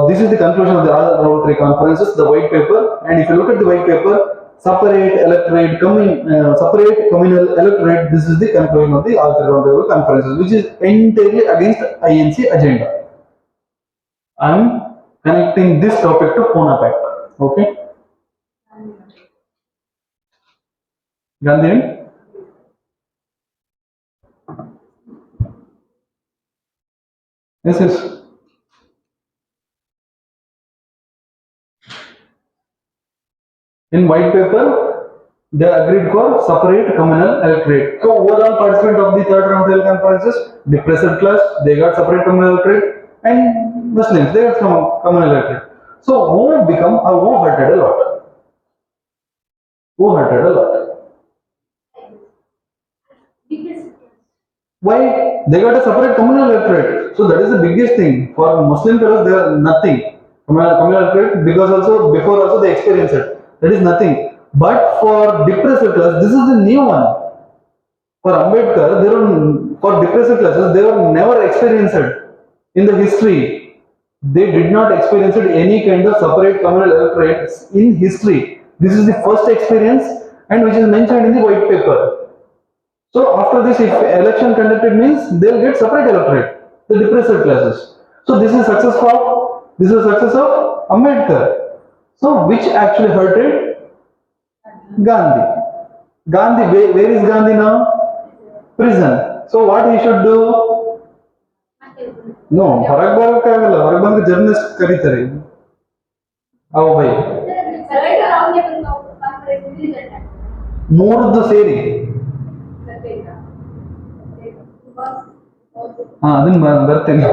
this is the conclusion of the all three conferences, the white paper. And if you look at the white paper, separate electorate, separate communal electorate, this is the conclusion of the all three roundtable conferences, which is entirely against INC agenda. I am connecting this topic to Pune Pact. Okay? Gandhi? Yes. In white paper, they agreed for separate communal electorate. So overall participant of the third roundtable conferences, the present class, they got separate communal electorate, and Muslims, they are from communal electorate. So who become who hurted a lot? Who hurted a lot? Because Why? They got a separate communal electorate. So that is the biggest thing. For Muslim fellows, they are nothing. Communal electorate, because also before also they experienced it. That is nothing. But for depressed class, this is the new one. For Ambedkar, for depressed classes, they were never experienced in the history. They did not experience any kind of separate communal electorate in history. This is the first experience, and which is mentioned in the white paper. So after this, if election conducted means they'll get separate electorate, the depressed classes. So this is success of Ambedkar. So which actually hurted Gandhi. Where is Gandhi now? Prison. So what he should do? No, ಹೊರಗೆ ಬರೋಕ್ಕಾಗಲ್ಲ. ಹೊರಗೆ ಬಂದ್ರೆ journalist ಕರೀತಾರೆ. ಅವು by ಮೂರದ್ದು ಸೇರಿ ಅದನ್ನ ಬರ್ತೇನೆ.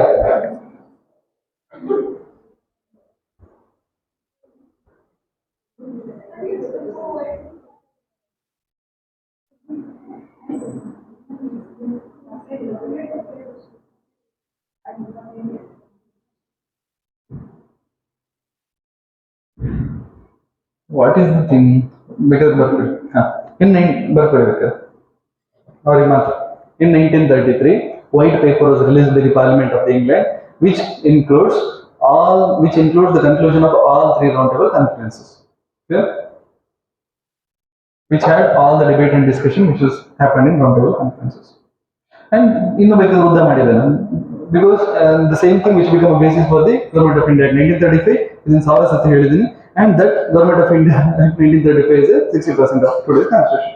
What is the thing? Because in 1933, white paper was released by the Parliament of England, which includes the conclusion of all three roundtable conferences. Yeah? Which had all the debate and discussion which was happened in roundtable conferences. And because the same thing which became a basis for the Government of India Act 1935 is in Sara Sati Helidini, and that Government of India Act 1935 is 60% of today's constitution.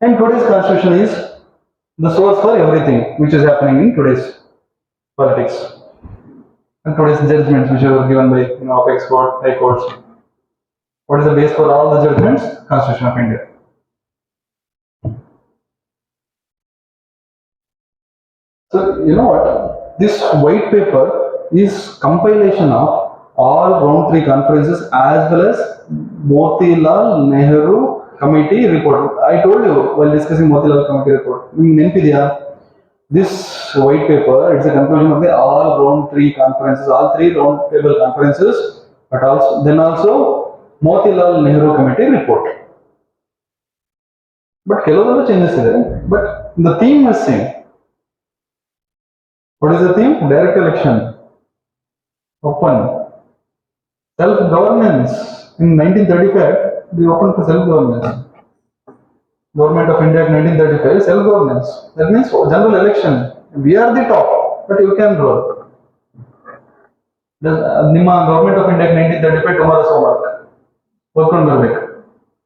And today's constitution is the source for everything which is happening in today's politics. And today's judgments which are given by apex court, high courts. What is the base for all the judgments? Constitution of India. So you know what? This white paper is compilation of all round three conferences as well as Motilal Nehru Committee report. I told you while discussing Motilal Committee report. This white paper, it's a conclusion of the all round three conferences, all three round table conferences, but also Motilal Nehru Committee report. But ಕೆಲವೊಂದು changes ಇದೆ. But the theme is same. What is the theme? Direct election. Open. Self-governance. In 1935, they opened for self-governance. Government of India 1935, self-governance. That means general election. We are the top, but you can rule. ನಿಮ್ಮ government of India 1935 tomorrow's homework ಓದ್ಕೊಂಡು ಬರ್ಬೇಕು.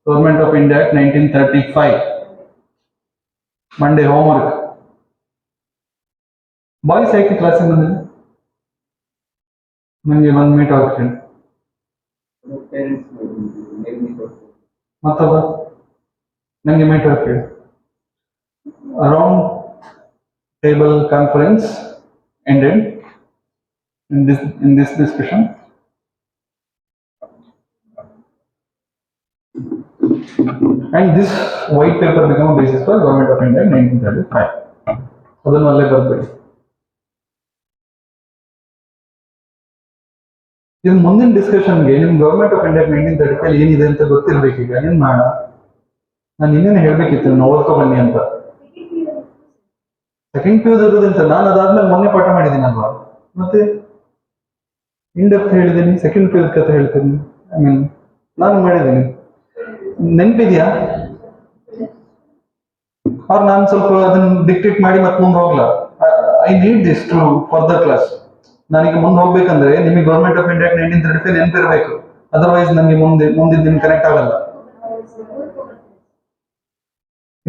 Government of India 1935 Monday homework. Boys ಯಾಕೆ ಕ್ಲಾಸಿಗೆ ಬಂದಿಲ್ಲ? ನನಗೆ ಒಂದು meet ಆಗ್ತೀನಿ. ಮತ್ತೊಬ್ಬ ನನಗೆ ಮೀಟ್ ಆಗ್ತೀವಿ. Round table conference ended in this discussion. And this white paper became a basis for Government of India in 1935. ಅದನ್ನು ಅಲ್ಲೇ ಬರ್ಬೇಡಿ. ಇದು ಮುಂದಿನ ಡಿಸ್ಕಷನ್ಗೆ ನಿಮ್ ಗವರ್ಮೆಂಟ್ ಆಫ್ ಇಂಡಿಯಾ 1935 ಏನಿದೆ ಅಂತ ಗೊತ್ತಿರ್ಬೇಕೀಗ. ಏನ್ ಮಾಡೋಣ? ನಾನು ಇನ್ನೇನು ಹೇಳ್ಬೇಕಿತ್ತು, ನಾನು ಓದ್ಕೊ ಬನ್ನಿ ಅಂತ. ಸೆಕೆಂಡ್ ಪಿ ಇರೋದಂತ ನಾನು ಅದಾದ್ಮೇಲೆ ಮೊನ್ನೆ ಪಾಠ ಮಾಡಿದ್ದೀನಲ್ವಾ, ಮತ್ತೆ ಇನ್ ಡೆಪ್ತ್ ಹೇಳಿದ್ದೀನಿ. ಸೆಕೆಂಡ್ ಪಿ ಕಥೆ ಹೇಳ್ತೀನಿ. ನಾನು ಮಾಡಿದ್ದೀನಿ, ನೆನಪಿದ್ಯಾ? ಅವ್ರು ನಾನು ಸ್ವಲ್ಪ ಅದನ್ನ ಡಿಕ್ಟೇಟ್ ಮಾಡಿ ಮತ್ತೆ ಮುಂದೆ ಹೋಗ್ಲಾ. I need this to further class. ನನಗೆ ಮುಂದೆ ಹೋಗ್ಬೇಕಂದ್ರೆ ನಿಮಗೆ ಗವರ್ಮೆಂಟ್ ಆಫ್ ಇಂಡಿಯಾ 1935 ನೆನಪಿರ್ಬೇಕು. ಅದರ್ವೈಸ್ ನನಗೆ ಮುಂದಿನ ಕನೆಕ್ಟ್ ಆಗಲ್ಲ.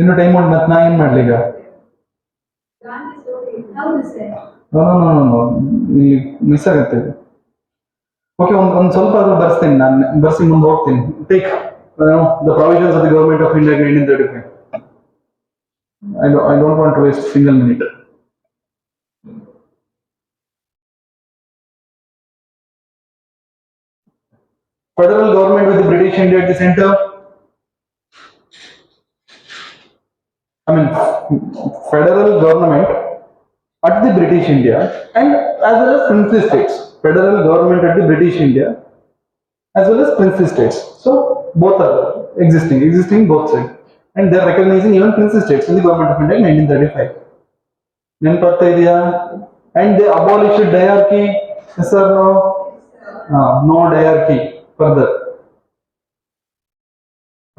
ಇನ್ನು ಟೈಮ್ ಉಂಟು, ಮತ್ತೆ ನಾ ಏನ್ ಮಾಡ್ಲಿ ಈಗ? ಇಲ್ಲಿ ಮಿಸ್ ಆಗುತ್ತೆ. ಓಕೆ, ಒಂದ್ ಸ್ವಲ್ಪ ಆದ್ರೂ ಬರ್ಸ್ತೀನಿ, ನಾನು ಬರ್ಸಿ ಮುಂದೆ ಹೋಗ್ತೀನಿ. Take the provisions of the Government of India 1935. I don't want to waste single minute. Federal government with the British India at the center. I mean, federal government at the British India and as well as princely states. Federal government at the British India as well as princely states. So both are existing both sides. And they are recognizing even princely states in the government of India in 1935. ನೆನಪಾಗ್ತಾ ಇದೆಯಾ? And they abolished diarchy. Yes or no? No diarchy further.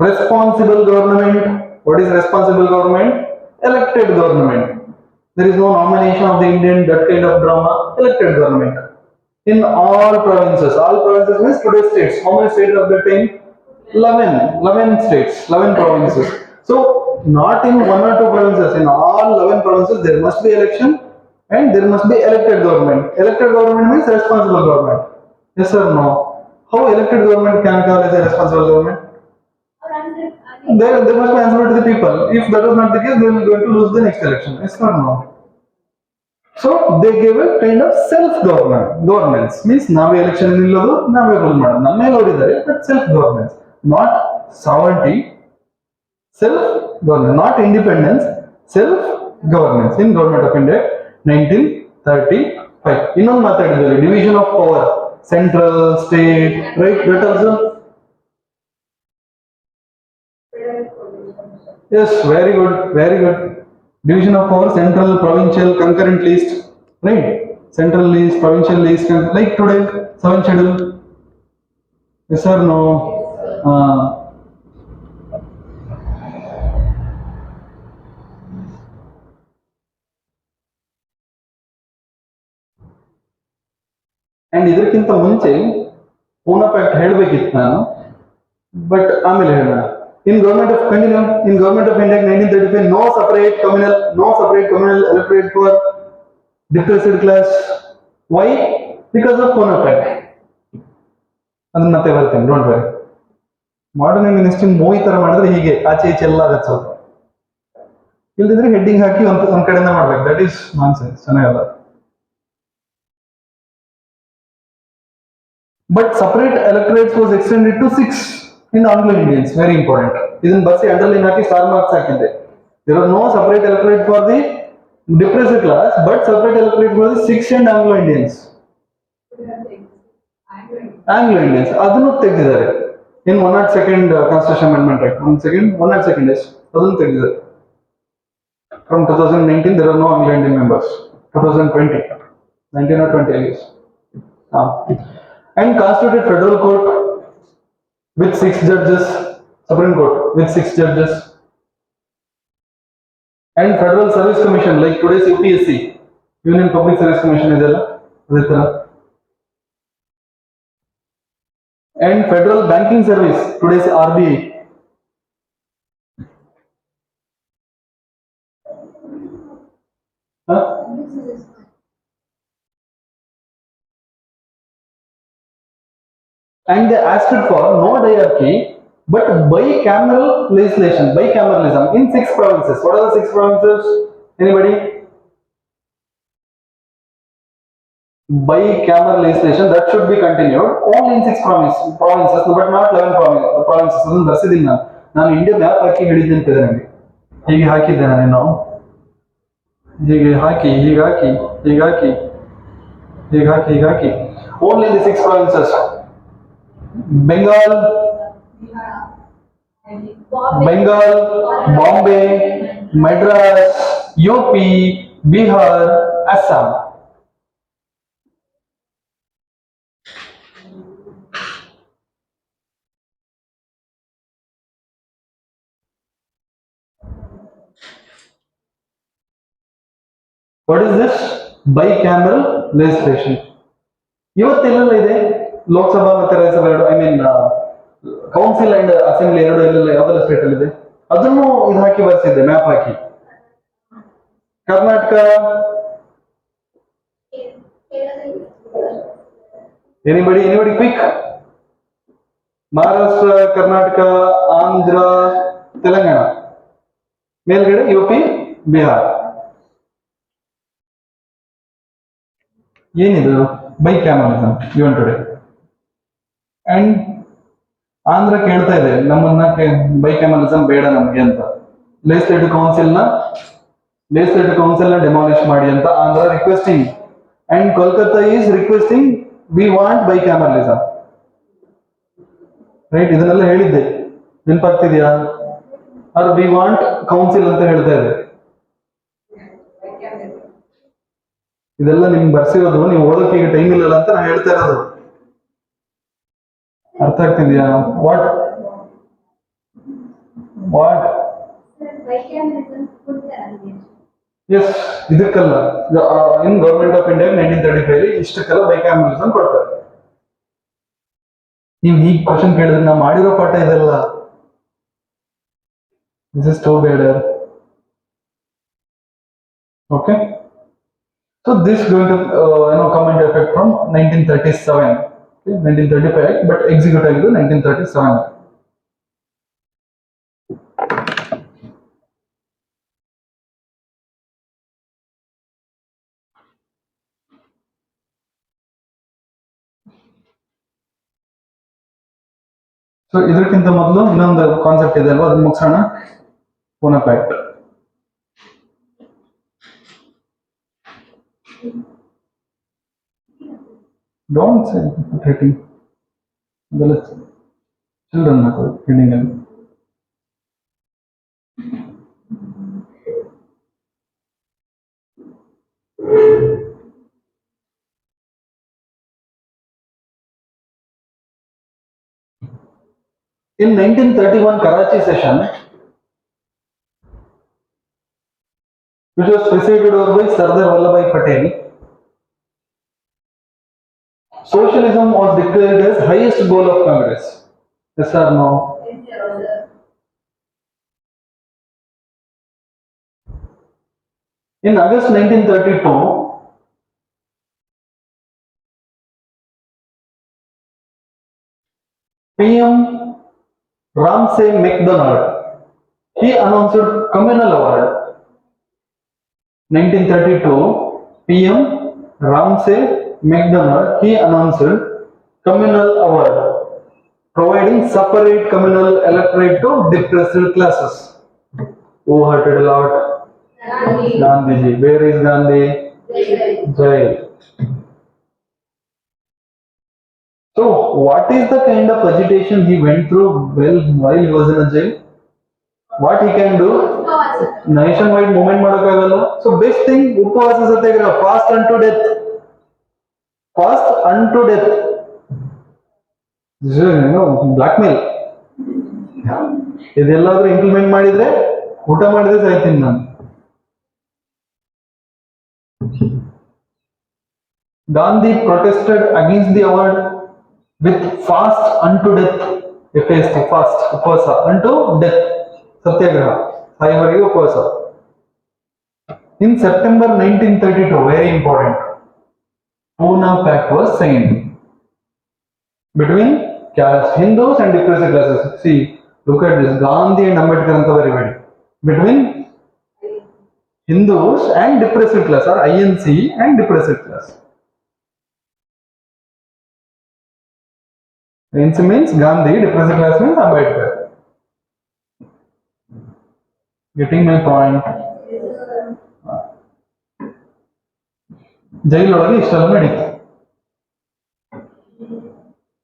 Responsible government. What is responsible government? Elected government. There is no nomination of the Indian, that kind of drama. Elected government. In all provinces means today's states. How many states of that time? 11 states, 11 provinces. So, not in one or two provinces, in all 11 provinces, there must be election and there must be elected government. Elected government means responsible government. Yes or no? How elected government can call as a responsible government? They must be answerable to the people. If that was not the case, they will going to lose the next election. Yes or no? So they gave a kind of governance means ನಾವೇ election ನಿಲ್ಲೋದು ನಾವೇ rule ಮಾಡೋದು ನಮ್ಮ ಮೇಲೆ ನೋಡಿದ್ದಾರೆ but self governance not sovereignty self governance not independence self governance in government of India 1935 ಇನ್ನೊಂದು ಮಾತಾಡಿದ್ವಿ division of power central state right that also yes very good division of power central provincial concurrent list right central list provincial list like today 7 schedule yes or no and ಇದಕ್ಕಿಂತ ಮುಂಚೆ Poona pact ಹೇಳಬೇಕಿತ್ತು ನಾನು but ಆಮೇಲೆ ಹೇಳೋಣ in government of India 1935 no separate communal electorate for depressed class. Why? Because of Pune Pact. ಅದನ್ನ ಮತ್ತೆ ಬರ್ತೀನಿ, don't worry. Modern ministry movie ತರ ಮಾಡಿದ್ರೆ ಹೀಗೆ ಆಚೆ ಈಚೆ ಎಲ್ಲ ಹಚ್ಚೋದು, ಇಲ್ದಿದ್ರೆ ಹೆಡ್ಡಿಂಗ್ ಹಾಕಿ ಒಂದ್ ಕಡೆಯಿಂದ ಮಾಡ್ಬೇಕು. ದಟ್ ಈಸ್ ನಾನ್ಸೆನ್ಸ್, ಚೆನ್ನಾಗಲ್ಲ. But separate electorates was extended to 6 in Anglo Indians. Very important. ಇದನ್ನ ಬರ್ಸಿ ಅಂಡರ್ಲೈನ್ ಹಾಕಿ ಸ್ಟಾರ್ ಮಾರ್ಕ್ಸ್ ಹಾಕಿದ್ದೆ. There are no separate electorate for the depressed class, but separate electorate for the 6 and Anglo Indians. Anglo Indians ಅದನ್ನು ತೆಗೆದಿದ್ದಾರೆ in 102nd Constitution Amendment Act. 102nd is ಅದನ್ನು ತೆಗೆದಿದ್ದಾರೆ. From 2019 there are no Anglo Indian members. 2020, 19 or 20 years. And constituted federal court with 6 judges, Supreme Court with 6 judges, and Federal Service Commission like today's UPSC, Union Public Service Commission idella aditara, and Federal Banking Service, today's RBI. And they asked for no diarchy but bicameral legislation, bicameralism in 6 provinces. What are the 6 provinces? Anybody? Bicameral legislation that should be continued only in 6 provinces, but not 11 provinces. ಅದನ್ನು ಬರ್ಸಿದ್ದೀನಿ ನಾನು India map ಹಾಕಿ ಹೇಳಿದ್ದೆ ಅಂತಿದೆ ನನಗೆ. ಹೀಗೆ ಹಾಕಿದ್ದೆ ನಾನು ಹೀಗೆ ಹಾಕಿ only in the 6 provinces. Bengal, Bombay, Madras, UP, Bihar, Assam. What is this? Bicameral legislation. ಇವತ್ತೆಲ್ಲ ಇದೆ ಲೋಕಸಭಾ ಮತ್ತೆ ರಾಜ್ಯಸಭಾ ಎರಡು, I mean council and assembly ಎರಡು ಎಲ್ಲ ಯಾವ್ದೆಲ್ಲ ಸ್ಟೇಟ್ ಅಲ್ಲಿ ಇದೆ ಅದನ್ನು ಇದು ಹಾಕಿ ಬರ್ಸಿದ್ದೆ ಮ್ಯಾಪ್ ಹಾಕಿ. Karnataka, anybody quick? ಮಹಾರಾಷ್ಟ್ರ, ಕರ್ನಾಟಕ, ಆಂಧ್ರ, ತೆಲಂಗಾಣ, ಮೇಲ್ಗಡೆ UP, ಬಿಹಾರ್. ಏನಿದು bicameralism given today? And Andhra ಕೇಳ್ತಾ ಇದೆ ನಮ್ಮನ್ನ ಬೈಕ್ಯಾಮಲಿಸಮ್ ಬೇಡ ನಮ್ಗೆ ಅಂತ. ಲೆಜಿಸ್ಲೇಟಿವ್ ಕೌನ್ಸಿಲ್ ನ ಡೆಮಾಲಿಷ್ ಮಾಡಿ ಅಂತ Andhra requesting, and Kolkata is requesting we want bicameralism. Right, ಇದನ್ನೆಲ್ಲ ಹೇಳಿದ್ದೆ, ನೆನಪಾಗ್ತಿದ್ಯಾ? ಅದು ವಿ ವಾಂಟ್ ಕೌನ್ಸಿಲ್ ಅಂತ ಹೇಳ್ತಾ ಇದೆ. ಇದೆಲ್ಲ ನಿಮ್ಗೆ ಬರ್ಸಿರೋದು, ನೀವು ಓದೋಕೆ ಈಗ ಟೈಮ್ ಇಲ್ಲಲ್ಲ ಅಂತ ನಾನು ಹೇಳ್ತಾ ಇರೋದು. ಅರ್ಥ ಆಗ್ತಿದ್ಯಾ? ವಾಟ್ ಎಸ್, ಇದಕ್ಕಲ್ಲ, ಇನ್ ಗವರ್ಮೆಂಟ್ ಆಫ್ ಇಂಡಿಯಾ 1935 ಇಷ್ಟಕ್ಕೆಲ್ಲ ಬೈಕ್ಯಾಮಲಿಸಮ್ ಕೊಡ್ತಾರೆ. ನೀವು ಹೀಗೆ ಕ್ವಶನ್ ಕೇಳಿದ್ರೆ ನಾವು ಮಾಡಿರೋ ಪಾಠ ಇದೆಲ್ಲ. This is too better. Okay, so this is going to come into effect from 1937. Okay, 1935, but execute ಆಗಿದ್ದು 1937. ಸೊ ಇದಕ್ಕಿಂತ ಮೊದಲು ಇನ್ನೊಂದು ಕಾನ್ಸೆಪ್ಟ್ ಇದೆ ಅಲ್ವಾ, ಅದನ್ನ ಮುಗಿಸೋಣ. Poona pact. Don't say rating, ಅದೆಲ್ಲ ಚಿಲ್ಡ್ರನ್ ಹಾಕೋದು ಹೆಡಿಂಗ್ ಅಲ್ಲಿ. In 1931 Karachi session, which was presided over by Sardar Vallabhbhai Patel, socialism was declared as highest goal of Congress. Yes or no? In August 1932, PM Ramsay MacDonald, he announced communal award. 1932, PM Ramsay MacDonald, he announced communal award, providing separate communal electorate to depressed classes. Who heard a lot? Gandhiji. Where is Gandhi? Jail. So, what is the kind of agitation he went through while he was in a jail? What he can do? Nationwide movement ಮಾಡಕ್ಕಾಗಲ್ಲ. So, best thing, upavasa satyagraha, fast unto death. Fast unto death. This is blackmail. ಇದೆಲ್ಲಾದ್ರೂ implement ಮಾಡಿದ್ರೆ ಊಟ ಮಾಡಿದ್ರೆ ಸಾಯ್ತೀನಿ ನಾನು. Gandhi protested against the award with fast unto death, FAST, fast, upasa, unto death, satyagraha, ಸಾಯುವವರೆಗೆ ಉಪವಾಸ. In September 1932, very important, Pune Pact was signed between caste, Hindus and depressed classes. See, look at this, Gandhi and Ambedkar anta ಬರಿಬೇಡಿ, between Hindus and depressed class, or INC and depressed class. INC means Gandhi, depressed class means Ambedkar. Getting my point? ಜೈಲೊಳಗೆ ಇಷ್ಟೆಲ್ಲ ನಡೀತು.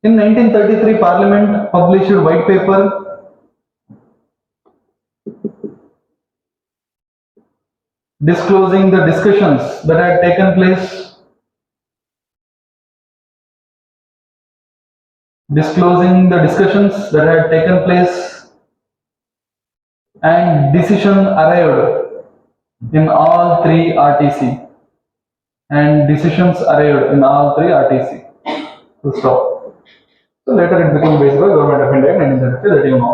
In 1933, Parliament published white paper disclosing the discussions that had taken place and decision arrived in all three RTC. And decisions arrived in all three RTC. Full stop. So later it became based by Government of India in 1933, that you know.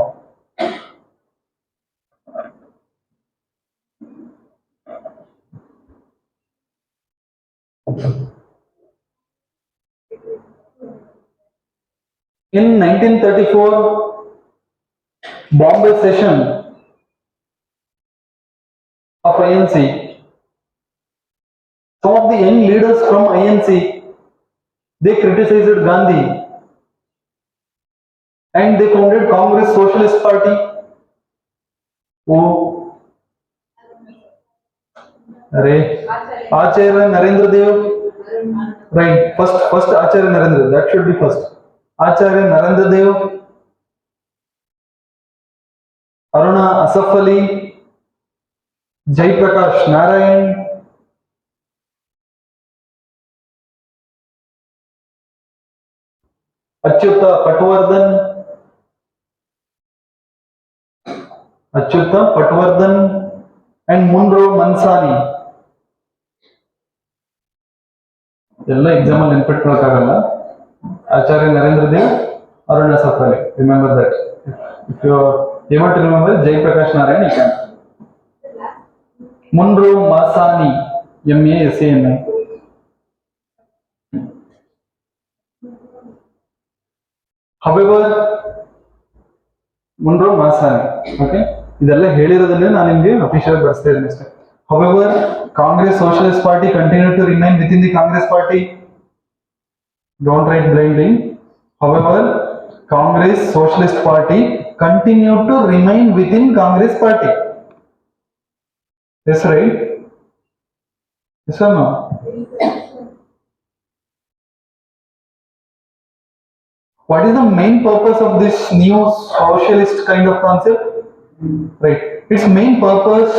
In 1934, Bombay session of INC, some of the young leaders from INC, they criticized Gandhi and they founded Congress Socialist Party. Who? Arey, Acharya Narendra Dev. Right. First Acharya Narendra. That should be first. Acharya Narendra Dev. Aruna Asaf Ali. Jai Prakash Narayan. Achyuta Patwardhan. Achyuta Patwardhan and Munro Mansani. ಎಲ್ಲ exam ಅಲ್ಲಿ ನೆನ್ಪಿಟ್ಕೊಳಕ್ಕಾಗಲ್ಲ. Acharya Narendra Dev, Aruna Safali. Remember that. If you able to remember Jai Prakash Narayan, you can. Munro Masani, MASANI. However, Munro Masani, okay? ಇದೆಲ್ಲ ಹೇಳಿರೋದನ್ನೇ ನಾನು ನಿಮಗೆ official ಬರ್ಸ್ತಾ ಇದ್ದೀನಿ ಅಷ್ಟೇ. However, Congress Socialist Party continued to remain within the Congress Party. Don't write blindly. However, Congress Socialist Party continued to remain within Congress Party. Yes, right? Yes or no? What is the main purpose of this new socialist kind of concept? Right. Its main purpose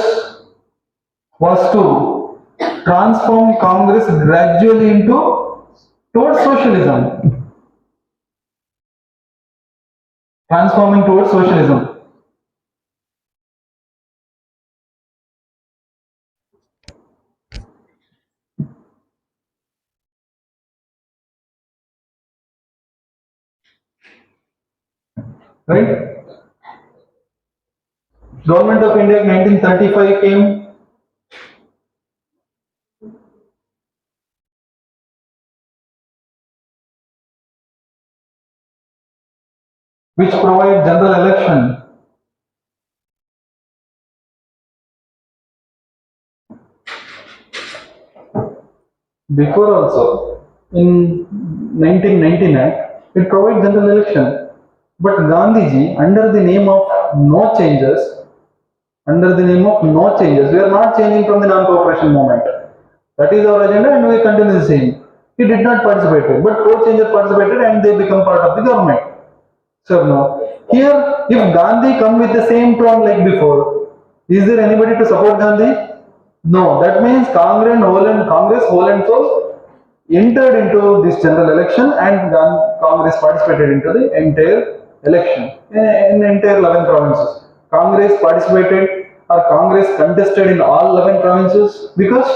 was to transform Congress gradually into towards socialism. Transforming towards socialism. Right? Government of India in 1935 came. Which provide general election. Before also, in 1919 Act, it provides general election. But Gandhiji, under the name of no changes, we are not changing from the non-cooperation movement. That is our agenda and we continue the same. He did not participate, but pro-changers participated and they become part of the government. So no. Here, if Gandhi come with the same tone like before, is there anybody to support Gandhi? No. That means Congress whole and soul entered into this general election and Congress participated into the entire election in entire 11 provinces. Congress participated or Congress contested in all 11 provinces because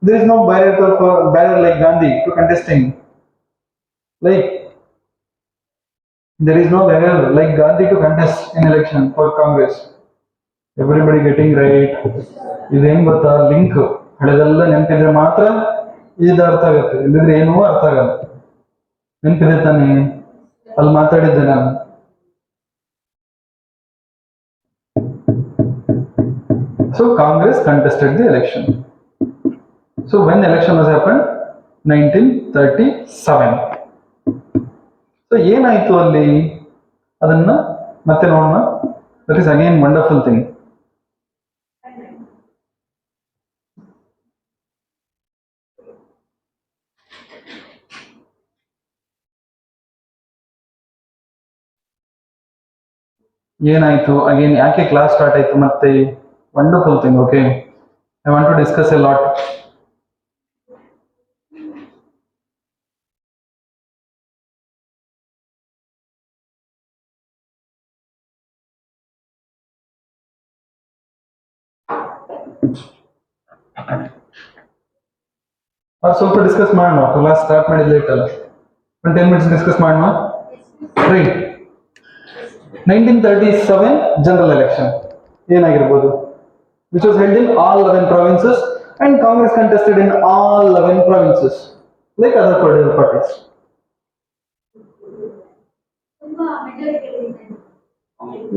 there is no barrier like Gandhi to contesting. Like there is no barrier like Gandhi to contest in election for Congress. Everybody getting right. ಇದೇನ್ ಗೊತ್ತಾ, link ಹಳೆದೆಲ್ಲ ನೆನಪಿದ್ರೆ ಮಾತ್ರ ಇದು ಅರ್ಥ ಆಗುತ್ತೆ, ಇಲ್ಲದಿದ್ರೆ ಏನೂ ಅರ್ಥ ಆಗಲ್ಲ. ನೆನಪಿದೆ ತಾನೆ, ಅಲ್ಲಿ ಮಾತಾಡಿದ್ದೆ ನಾನು. So Congress contested the election. So when election was happened? 1937. So ಏನಾಯ್ತು ಅಲ್ಲಿ ಅದನ್ನ ಮತ್ತೆ ನೋಡೋಣ. That is again wonderful thing. ಏನಾಯ್ತು ಅಗೇನ್, ಯಾಕೆ ಕ್ಲಾಸ್ ಸ್ಟಾರ್ಟ್ ಆಯ್ತು ಮತ್ತೆ? Wonderful thing. Okay, I want to discuss a lot. ಸ್ವಲ್ಪ ಡಿಸ್ಕಸ್ ಮಾಡೋಣ. ಕ್ಲಾಸ್ ಸ್ಟಾರ್ಟ್ ಮಾಡಿದ್ ಲೇಟ್ ಅಲ್ಲ, ಒಂದು 10 minutes ಡಿಸ್ಕಸ್ ಮಾಡೋಣ. ರೈಟ್. 1937 ಜನರಲ್ ಎಲೆಕ್ಷನ್ ಏನಾಗಿರ್ಬೋದು, which was held in all 11 provinces and Congress contested in all 11 provinces like other political parties.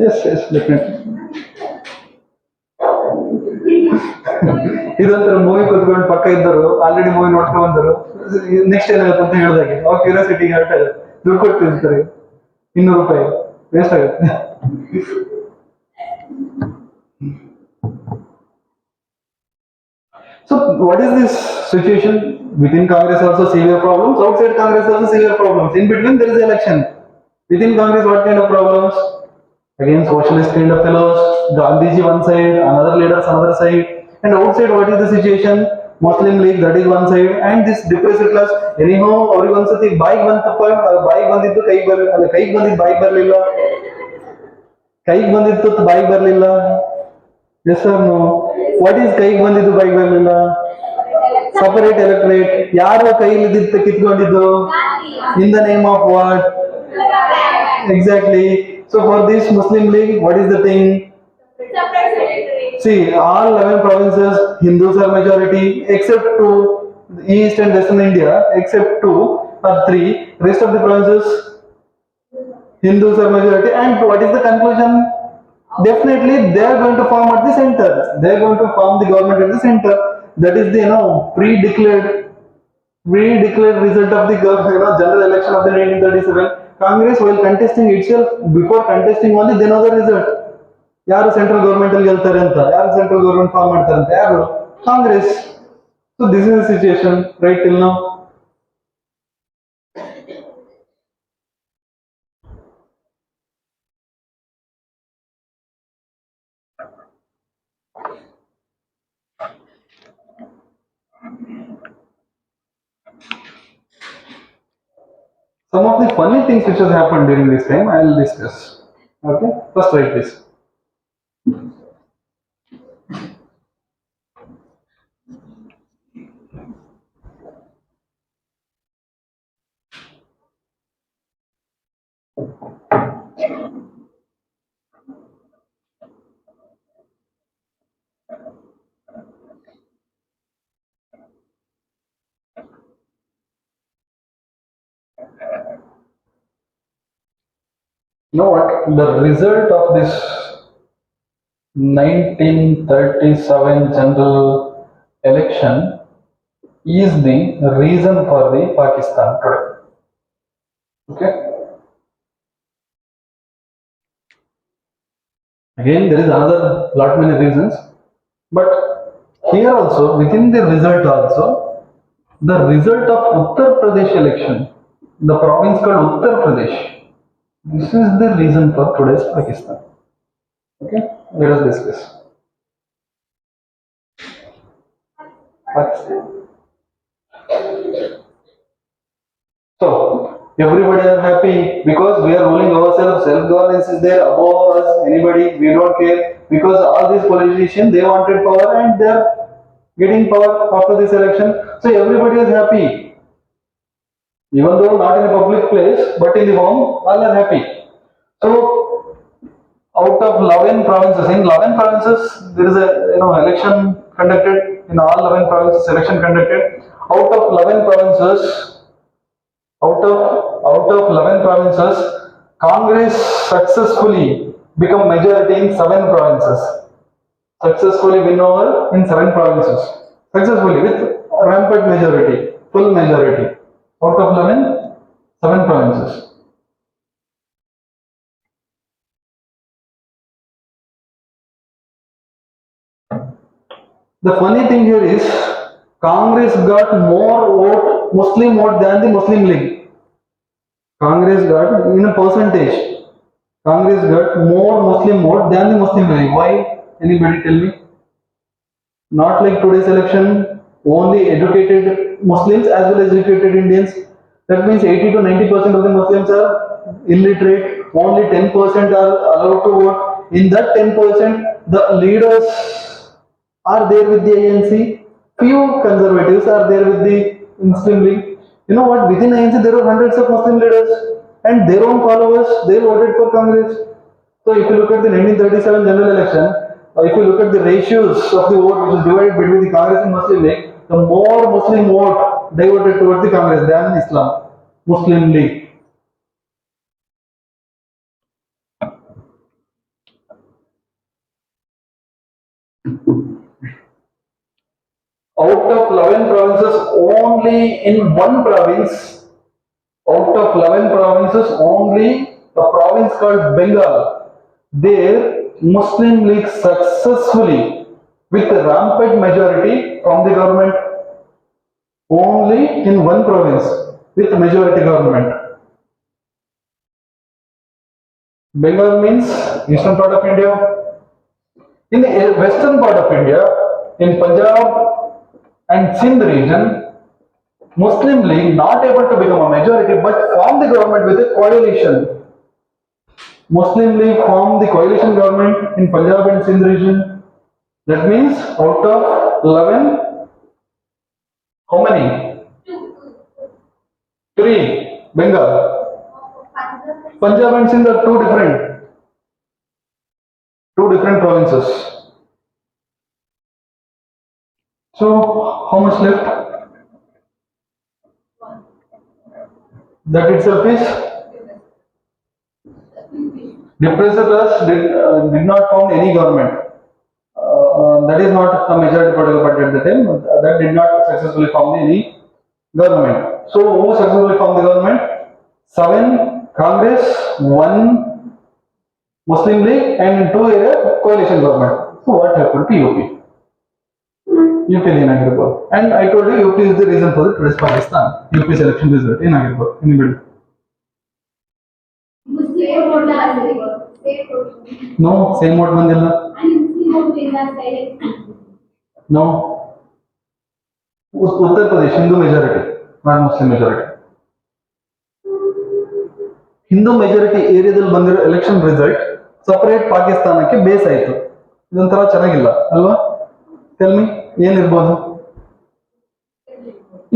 Yes, definitely. ಇದೊಂಥರ movie ಕೂತ್ಕೊಂಡು ಪಕ್ಕ ಇದ್ದರು, ಆಲ್ರೆಡಿ ಮೂವಿ ನೋಡ್ಕೊಂಡು ಬಂದರು, ನೆಕ್ಸ್ಟ್ ಏನಾಗುತ್ತೆ ಅಂತ ಹೇಳಿದಾಗೆ ಅವ್ರ ಕ್ಯೂರಿಯಾಸಿಟಿಗೆ ದುಡ್ಡು ಕೊಡ್ತಿರ್ತಾರೆ, ₹200. ವೇಸ್ಟ್ ಆಗುತ್ತೆ. So what is this situation? Within Congress also severe problems, outside Congress also severe problems. In between there is election. Within Congress what kind of problems? Again socialist kind of fellows, Gandhiji one side, another leaders another side. And outside what is the situation? Muslim League that is one side, and this depressed class. Anyhow ಅವ್ರಿಗೆ ಒಂದ್ಸತಿ ಬಾಯಿಗೆ ಬಂತಪ್ಪ, ಬಾಯಿಗೆ ಬಂದಿದ್ದು ಕೈಗೆ ಬರಲಿಲ್ಲ, ಅಲ್ಲ ಕೈಗೆ ಬಂದಿದ್ದು ಬಾಯಿಗೆ ಬರಲಿಲ್ಲ, ಕೈಗೆ ಬಂದಿತ್ತು ಬಾಯಿಗೆ ಬರಲಿಲ್ಲ. Yes sir no. What is ಕೈಗೆ ಬಂದಿದ್ದು ಬಾಯಿಗೆ ಬರಲಿಲ್ಲ? Separate electorate. ಯಾರು ಕೈಲಿದ್ದಿತ್ತು ಕಿತ್ಕೊಂಡಿದ್ದು? In the name of what? Exactly. So for this Muslim League, what is the thing? See, all 11 provinces, Hindus are majority, except two, East and Western India, except two or three. Rest of the provinces, Hindus are majority. And what is the conclusion? Definitely, they are going to form at the center. They are going to form the government at the center. That is the pre-declared result of the general election of the 1937. Congress, while contesting itself, before contesting only, they know the result. ಯಾರು central government ಅಲ್ಲಿ ಗೆಲ್ತಾರೆ ಅಂತ, ಯಾರು central government form ಮಾಡ್ತಾರೆ ಅಂತ, ಯಾರು? Congress. So this is the situation right till now. Some of the funny things which has happened during this time, I will discuss. Okay, first write this. You know what? The result of this 1937 general election is the reason for the Pakistan today. Okay. Again, there is another lot many reasons, but here also within the result also, the result of Uttar Pradesh election, the province called Uttar Pradesh. This is the reason for today's Pakistan. Okay, let us discuss. Pakistan. So, everybody is happy because we are ruling ourselves, self-governance is there above us, anybody, we don't care, because all these politicians, they wanted power and they are getting power after this election. So, everybody is happy. Even though not in a public place, but in the home, all are happy. So, out of 11 provinces, in 11 provinces, there is a election conducted. In all 11 provinces, election conducted. Out of 11 provinces, Congress successfully become majority in 7 provinces. Successfully win over in 7 provinces. Successfully with rampant majority, full majority. Out of 11, 7 provinces. The funny thing here is, Congress got more Muslim vote than the Muslim League. Congress got, in a percentage, Congress got more Muslim vote than the Muslim League. Why? Anybody tell me? Not like today's election, only educated Muslims as well as educated Indians. That means 80 to 90% of the Muslims are illiterate. Only 10% are allowed to vote. In that 10%, the leaders are there with the ANC. Few conservatives are there with the Muslim League. You know what? Within ANC there are hundreds of Muslim leaders and their own followers, they voted for Congress. So if you look at the 1937 general election, or if you look at the ratios of the vote which is divided between the Congress and Muslim League, the more Muslim vote diverted towards the Congress than Islam, Muslim League. Out of 11 provinces, only in one province, out of 11 provinces, only a province called Bengal. There, Muslim League successfully, with a rampant majority, formed the government only in one province with majority government. Bengal means eastern part of India. In the western part of India, in Punjab and Sindh region, Muslim League not able to become a majority but formed the government with a coalition. Muslim League formed the coalition government in Punjab and Sindh region. That means out of 11, how many? Three. Bengal. Punjab and Sindh are two different provinces. So how much left? That itself is depressed class did not form any government. That is not a majority political party at the time. That did not successfully form any government. So who successfully formed the government? 7 Congress, 1 Muslim League, and 2 coalition government. So what happened to UP? UP in Agripal. And I told you UP is the reason for the today's Pakistan. UP's election result in Agripal. Anybody? No, same vote bandilla. No. Uttar Pradesh, Hindu majority, not Muslim majority. Hindu majority ಏರಿಯಾದಲ್ಲಿ ಬಂದಿರೋ election result separate ಪಾಕಿಸ್ತಾನಕ್ಕೆ base ಆಯ್ತು. ಇದೊಂಥರ ಚೆನ್ನಾಗಿಲ್ಲ ಅಲ್ವಾ? Tell me, ಏನಿರ್ಬೋದು?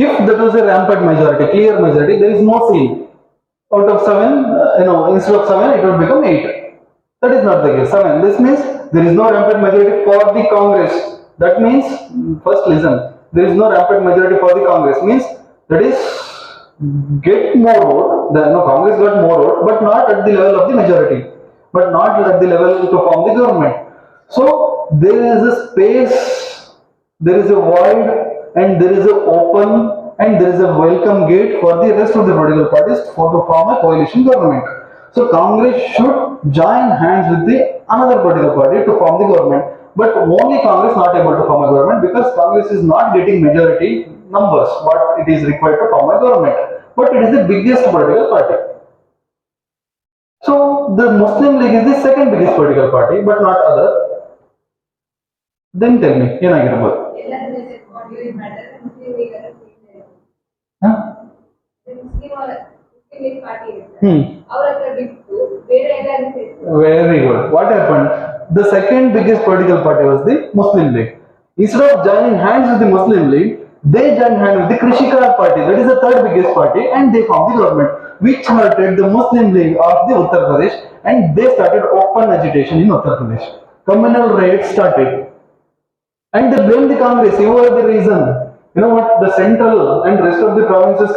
If that was a rampant majority, clear majority, there is no seal. Out of 7, instead of 7, it would become 8. That is not the case. 7. This means there is no rampant majority for the Congress. That means, first listen, there is no rampant majority for the Congress. Means that is get more vote. Congress got more vote, but not at the level of the majority, but not at the level to form the government. So there is a space, there is a void, and there is a open, and there is a welcome gate for the rest of the political parties to form a coalition government. So Congress should join hands with the another political party to form the government, but only Congress not able to form a government because Congress is not getting majority numbers what it is required to form a government, but it is the biggest political party. So the Muslim League is the second biggest political party, but not other. Then tell me, ಏನಾಗಿರಬಹುದು? Very good. What happened? The second biggest political party was the Muslim League. Instead of joining hands with the Muslim League, they joined hands with the Krishikar party. That is the third biggest party, and they formed the government, which hurted the Muslim League of the Uttar Pradesh, and they started open agitation in Uttar Pradesh. Communal riots started, and they blamed the Congress. You are the reason. You know what? The central and rest of the provinces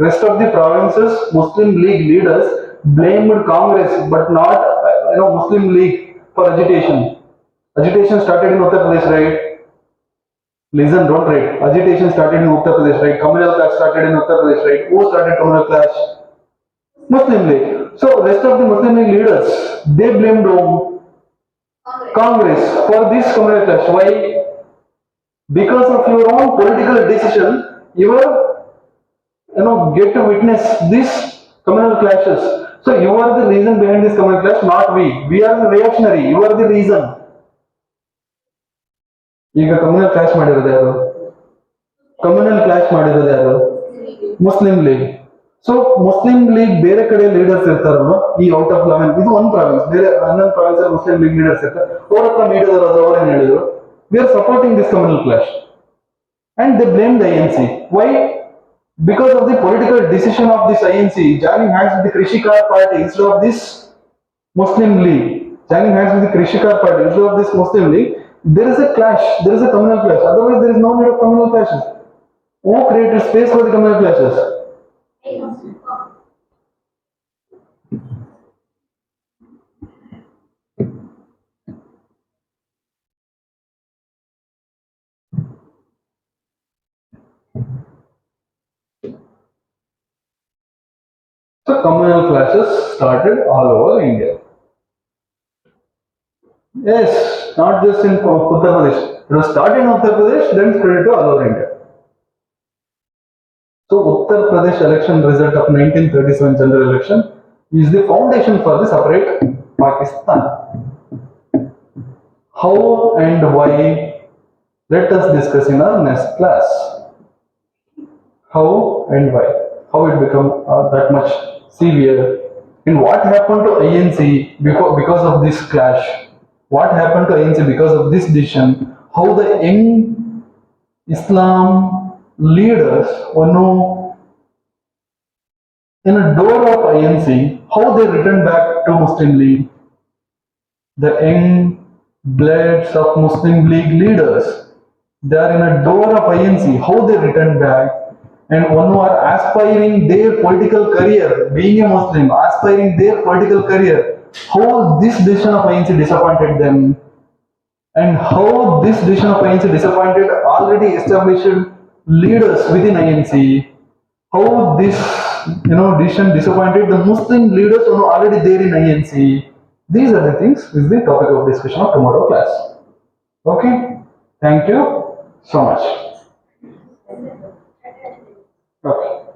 rest of the provinces Muslim League leaders blamed Congress, but not Muslim League for agitation. Agitation started in Uttar Pradesh, right? Listen, don't write. Agitation started in Uttar Pradesh, right? Communal clash started in Uttar Pradesh, right? Who started communal clash? Muslim League. So rest of the Muslim League leaders, they blamed Congress for this communal clash. Why? Because of your own political decision, you are get to witness these communal clashes. So you are the reason behind this communal clash, not we. We are the reactionary. You are the reason. ಈಗ communal clash ಮಾಡಿರೋದು ಯಾರು? Communal clash ಮಾಡಿರೋದು ಯಾರು? Muslim league. So Muslim league ಬೇರೆ ಕಡೆ leaders ಇರ್ತಾರಲ್ವಾ, ಈ out of 11, ಇದು ಒಂದು ಪ್ರಾವಿನ್ಸ್, ಬೇರೆ 11 ಪ್ರಾವಿನ್ಸ್ ಅಲ್ಲಿ ಮುಸ್ಲಿಂ ಲೀಗ್ ಲೀಡರ್ಸ್ ಇರ್ತಾರೆ. ಅವ್ರ ಹತ್ರ ಮೀಡಿಯಾದವರು ಅವ್ರೇನ್ ಹೇಳಿದ್ರು? We are supporting this communal clash, and they blame the INC. Why? Because of the political decision of this INC joining hands with the Krishikar party instead of this Muslim League, joining hands with the Krishikar party instead of this Muslim League, there is a clash, there is a communal clash. Otherwise, there is no need of communal clashes. Who created space for the communal clashes? So So communal clashes started all over India. Yes, not just in Uttar Pradesh. It was started in Uttar Pradesh, then spread to all over India. So Uttar Pradesh election result of 1937 general election is the foundation for the separate Pakistan. How and why? Let us discuss in our next class. How and why? How it become that much severe? And what happened to INC because of this clash? What happened to INC because of this decision? How the young Islam leaders were now in a door of INC, how they returned back to Muslim League? The young bloods of Muslim League leaders, they are in a door of INC, how they return back, and one who are aspiring their political career, being a Muslim, aspiring their political career, how this decision of INC disappointed them, and how this decision of INC disappointed already established leaders within INC, how this decision disappointed the Muslim leaders who are already there in INC. These are the things is the topic of discussion of tomorrow class. Okay, thank you so much. Okay.